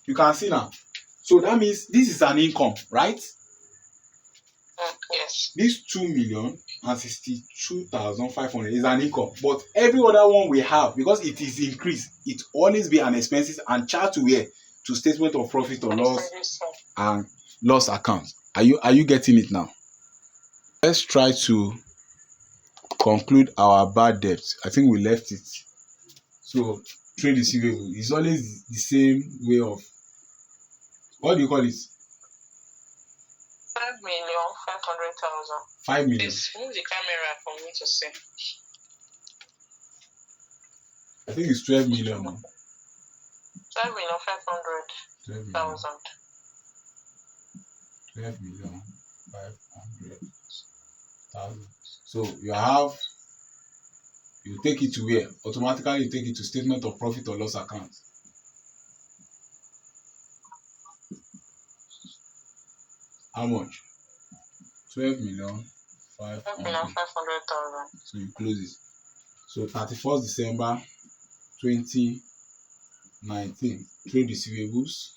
You can see now. So that means this is an income, right? Yes. This 2,062,500 is an income, but every other one we have, because it is increased, it always be an expenses and charge to where? To statement of profit or loss and loss account. Are you getting it now? Let's try to conclude our bad debt. I think we left it. So trade receivable is always the same way of, what do you call it? 5,500,000. 5 million. Please move the camera for me to see. I think it's 12 million now. 5,500,000. 12 million 500,000. So you take it to where? Automatically you take it to statement of profit or loss account. How much? 5,500,000. So you close it. So 31st December 2019, trade receivables.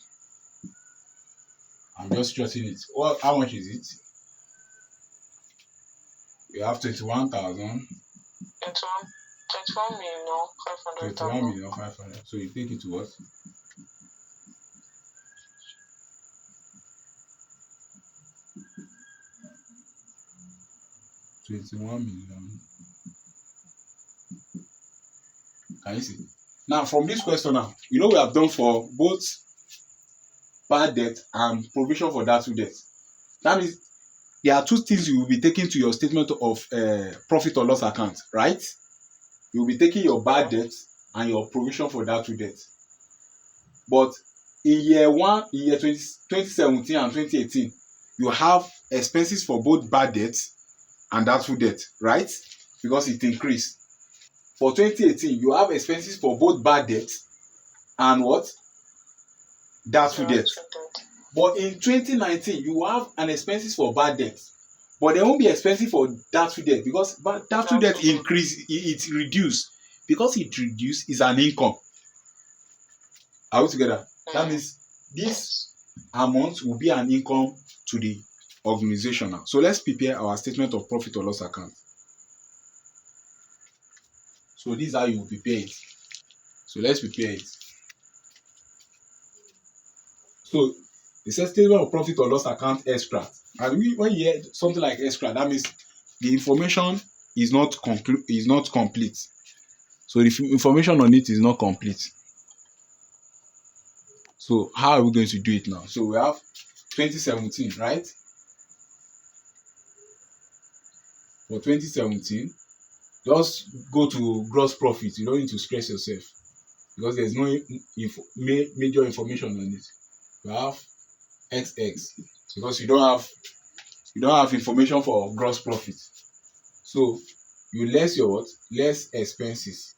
I'm just jotting it. Well, how much is it? You have 21,000. 21,500,000. So you take it to what? 21 million. Can you see? Now, from this question now, we have done for both bad debt and provision for doubtful debt. That means there are two things you will be taking to your statement of profit or loss account, right? You will be taking your bad debt and your provision for doubtful debt. But in year 2017 and 2018, you have expenses for both bad debt and doubtful debt, right? Because it increased. For 2018, you have expenses for both bad debt and what? Doubtful debt. But in 2019, you have an expenses for bad debt, but there won't be expenses for doubtful debt because doubtful debt increase, it reduce. Because it reduce is an income. Are we together? That means this amount will be an income to the organization now. So let's prepare our statement of profit or loss account. So this is how you will prepare it. So let's prepare it. So it says statement of profit or loss account extract. And when you hear something like extract, that means the information is not complete. So the information on it is not complete. So how are we going to do it now? So we have 2017, right? For 2017, just go to gross profit. You don't need to stress yourself because there's no major information on it. You have XX because you don't have information for gross profit. So you less your what? Less expenses.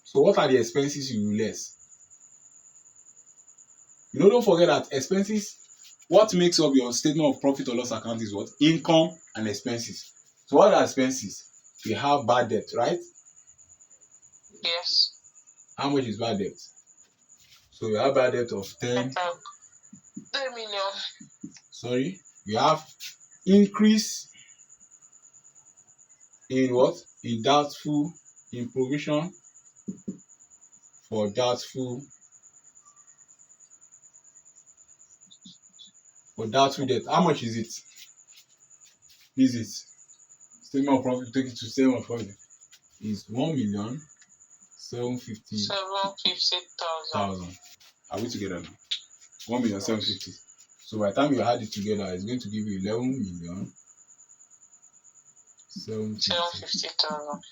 So what are the expenses you less? Don't forget that expenses, what makes up your statement of profit or loss account is what? Income and expenses. So what are expenses? We have bad debt, right? Yes. How much is bad debt? So we have bad debt of 10 million. Sorry. We have increase in what? In provision for doubtful debt. How much is it? Is it? Statement of profit, take it to statement of profit. Is 1,750,000. Are we together now? 1,750,000. So by the time you add it together, it's going to give you 11,750,000.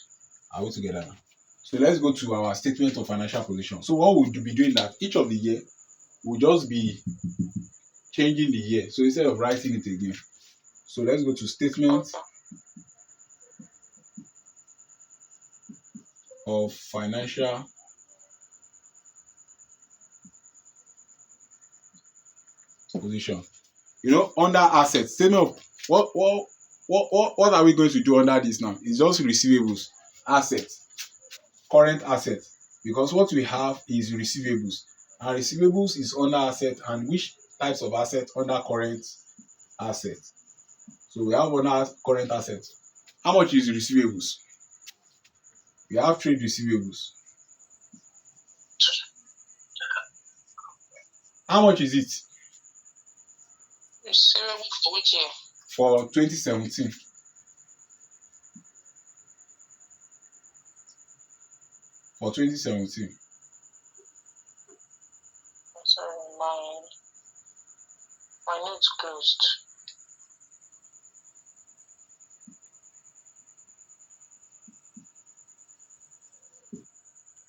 Are we together now? So let's go to our statement of financial position. So what we'll be doing that each of the year, we'll just be changing the year. So instead of writing it again. So let's go to statement of financial position. Under assets, statement of what are we going to do under this now? It's just receivables, assets, current assets, because what we have is receivables, and receivables is under asset, and which types of assets under current assets? So we have under current assets. How much is receivables? We have trade receivables. How much is it? Receivable for which year? for 2017. For 2017. Sorry, my note's closed.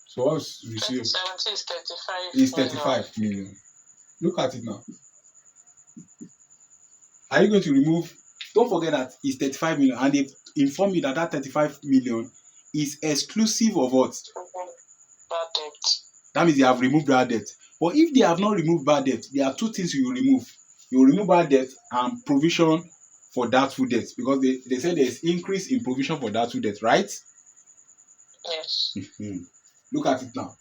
So what's receivable? 2017 is 35 It's 35 million. Look at it now. Are you going to remove? Don't forget that it's 35 million, and they've informed me that that 35 million is exclusive of what? Bad debt. That means they have removed bad debt. But if they have not removed bad debt, there are two things you will remove. You will remove bad debt and provision for doubtful debt, because they said there's increase in provision for doubtful debt, right? Yes. Look at it now.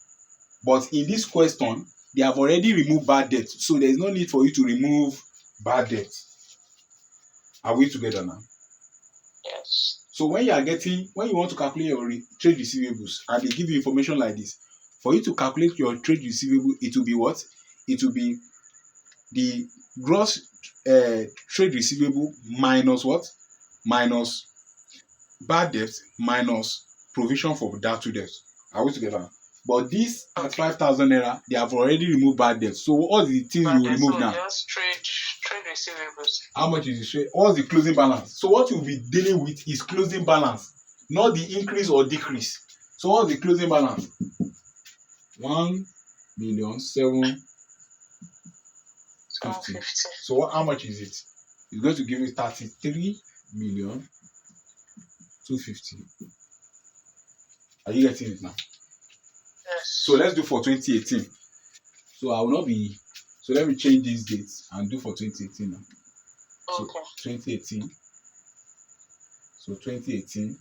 But in this question, they have already removed bad debt, so there is no need for you to remove bad debt. Are we together now? Yes. So when you want to calculate your trade receivables, and they give you information like this, for you to calculate your trade receivable, it will be what? It will be the gross trade receivable minus what? Minus bad debt minus provision for doubtful debt. Are we together? But this at 5,000 naira, they have already removed bad debt. So all the things you remove now? Just trade receivables. How much is the trade? What's the closing balance? So what you'll be dealing with is closing balance, not the increase or decrease. So what's the closing balance? 1,750,000. So how much is it? It's going to give you 33,250,000. Are you getting it now? Yes. So let's do for 2018. So I will not be. So let me change these dates and do for 2018 now. So Okay. 2018. So 2018.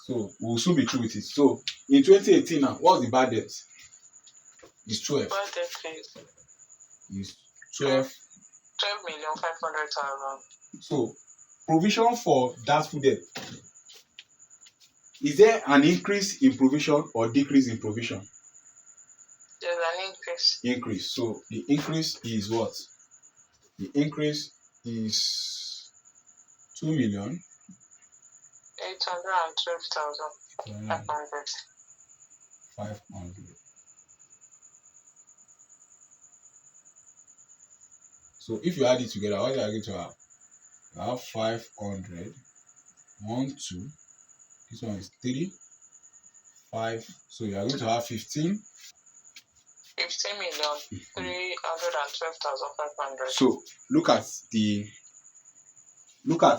So we'll soon be through with it. So in 2018 now, what's the bad debt? It's 12. Bad debt It's 12. 12,500,000. So provision for doubtful debt. Is there an increase in provision or decrease in provision? There's an increase. Increase. So the increase is what? The increase is 2,812,500. 500. So if you add it together, what are you going to have? You have 500. 1, 2. This one is 3. 5. So you are going to have 15. 15,312,500. So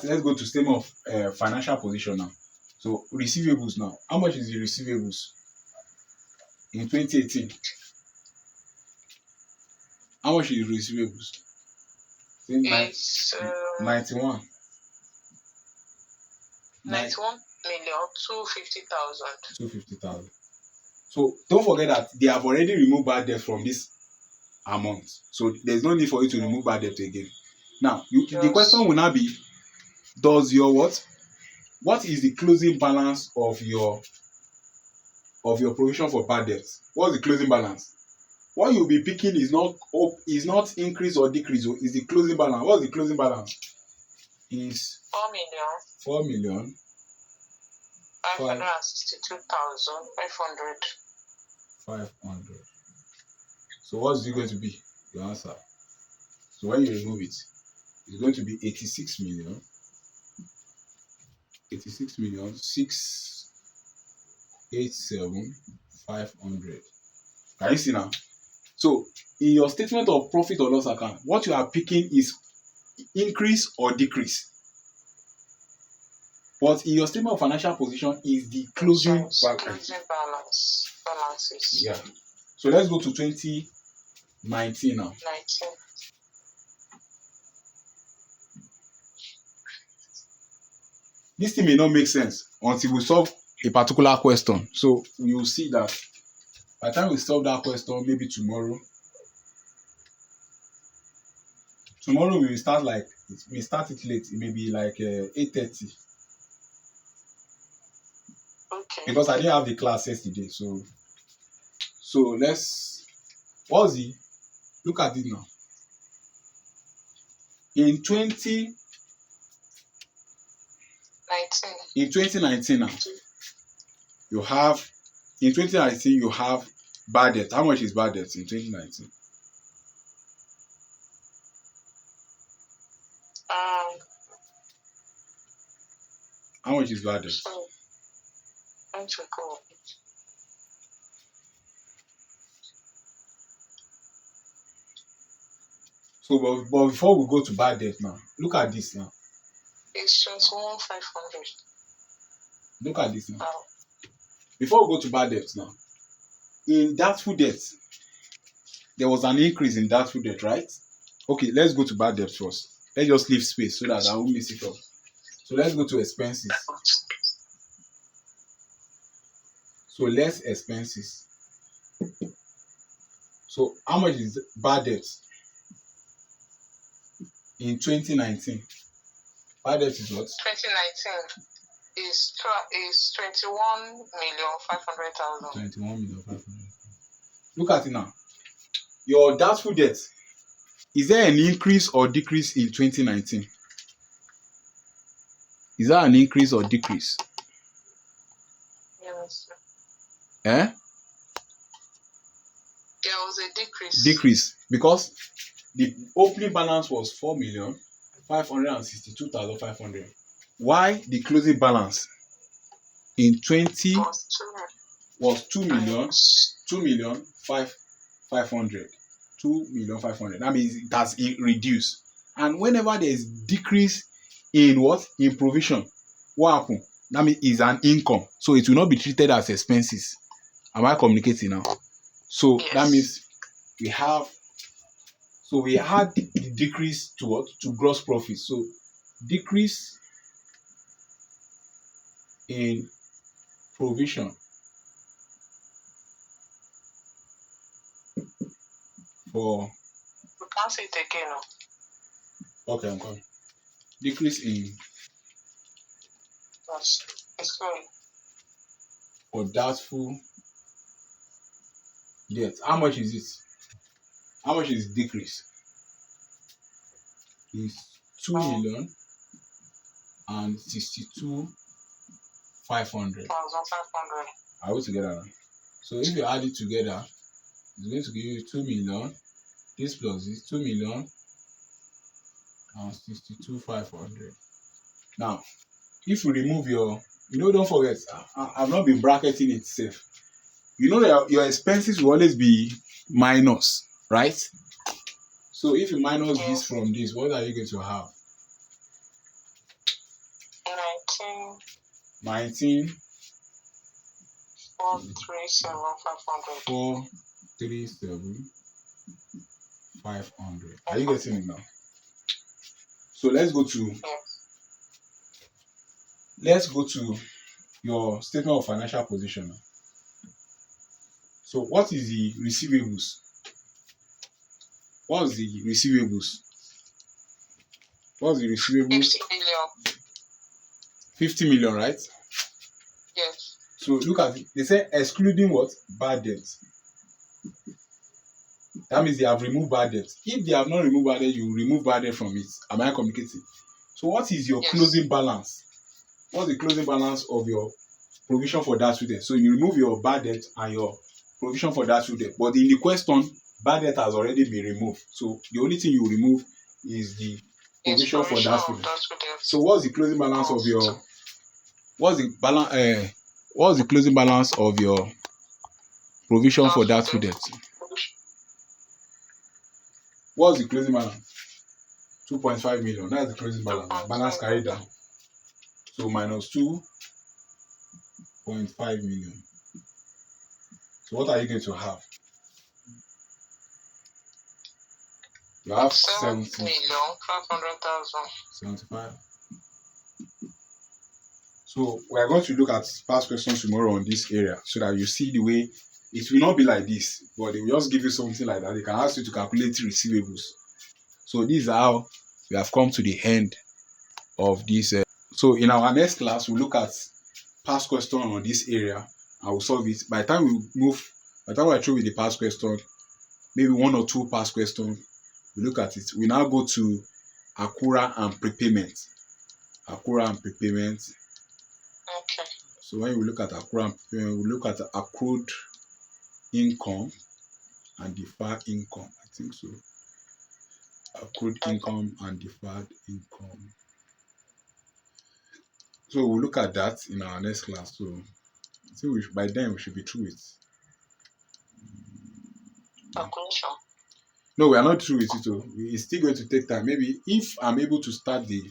let's go to statement of financial position now. So receivables now. How much is the receivables in 2018? How much is the receivables? It's 91. 91,250,000. 250,000. So don't forget that they have already removed bad debt from this amount. So there's no need for you to remove bad debt again. Now, the question will now be, does your what is the closing balance of your provision for bad debt? What's the closing balance? What you'll be picking is not increase or decrease, is the closing balance. What's the closing balance? Is 4 million. 562,500. 500. So what's it going to be? Your answer. So when you remove it, it's going to be 86 million. 687,500. Can you see now? So in your statement of profit or loss account, what you are picking is increase or decrease. But in your statement of financial position is the closing balances. Yeah. So let's go to 2019 now. 19. This thing may not make sense until we solve a particular question. So we will see that by the time we solve that question, maybe tomorrow we will start it late. It may be like 8:30. Okay. Because I didn't have the class yesterday. So look at it now. in 20 in 2019 now, you have bad debt. How much is bad debt in 2019? How much is bad debt? So, but before we go to bad debt now, look at this now. It's 21,500. Look at this now. Before we go to bad debt now, in doubtful debt, there was an increase in doubtful debt, right? Okay, let's go to bad debt first. Let's just leave space so that I won't miss it up. So let's go to expenses. So less expenses. So how much is bad debt in 2019? Bad debt is what? 2019 is 21,500,000. 21,500,000. Look at it now. Your doubtful debt, is there an increase or decrease in 2019? Is there an increase or decrease? Yes. Eh? There was a decrease. Decrease because the opening balance was 4,562,500. Why the closing balance in 20 was 2,500,000. 2,500,000. That means it has reduced. And whenever there is decrease in what? In provision, what happen? That means it's an income. So it will not be treated as expenses. Am I communicating now? So yes. That means we had the decrease to what? To gross profit. So decrease in provision for. You can't say it again. No? Okay, I'm coming. Decrease in. It's going. For doubtful debt. How much is it? How much is decrease? It's 2,062,500. 1,500. Are we together now? So if you add it together, it's going to give you 2 million. This plus this 2,062,500. Now, if you remove your, don't forget, I've not been bracketing it safe. You know that your expenses will always be minus, right? So if you minus this from this, what are you going to have? 19. 437,500. 437,500. Are you getting it now? So let's go to your statement of financial position now. So what is the receivables? What's the receivables? 50 million. 50 million, right? Yes. So look at it. They say excluding what? Bad debt. That means they have removed bad debt. If they have not removed bad debt, you remove bad debt from it. Am I communicating? So what is your closing balance? What's the closing balance of your provision for that debt? So you remove your bad debt and your provision for that debt. But in the question, bad debt has already been removed. So the only thing you remove is the provision for that debt. So what's the closing balance of your? What's the closing balance of your provision for that debt? What's the closing balance? 2.5 million. That's the closing balance. Balance carried down. So minus 2.5 million. So what are you going to have? You have 70,500,000. 75. So we are going to look at past questions tomorrow on this area so that you see the way it will not be like this, but they will just give you something like that. They can ask you to calculate receivables. So this is how we have come to the end of this. So in our next class, we'll look at past question on this area and we'll solve it. By the time I throw with the past question, maybe one or two past questions, we look at it. We now go to accrual and prepayment. Accrual and prepayment. Okay. So when we look at accrual and prepayment, we look at accrued income and deferred income. I think so. Accrued Okay. income and deferred income. So we'll look at that in our next class. So I think by then we should be through it. Calculation. No, we are not through with it. It's still going to take time. Maybe if I'm able to start the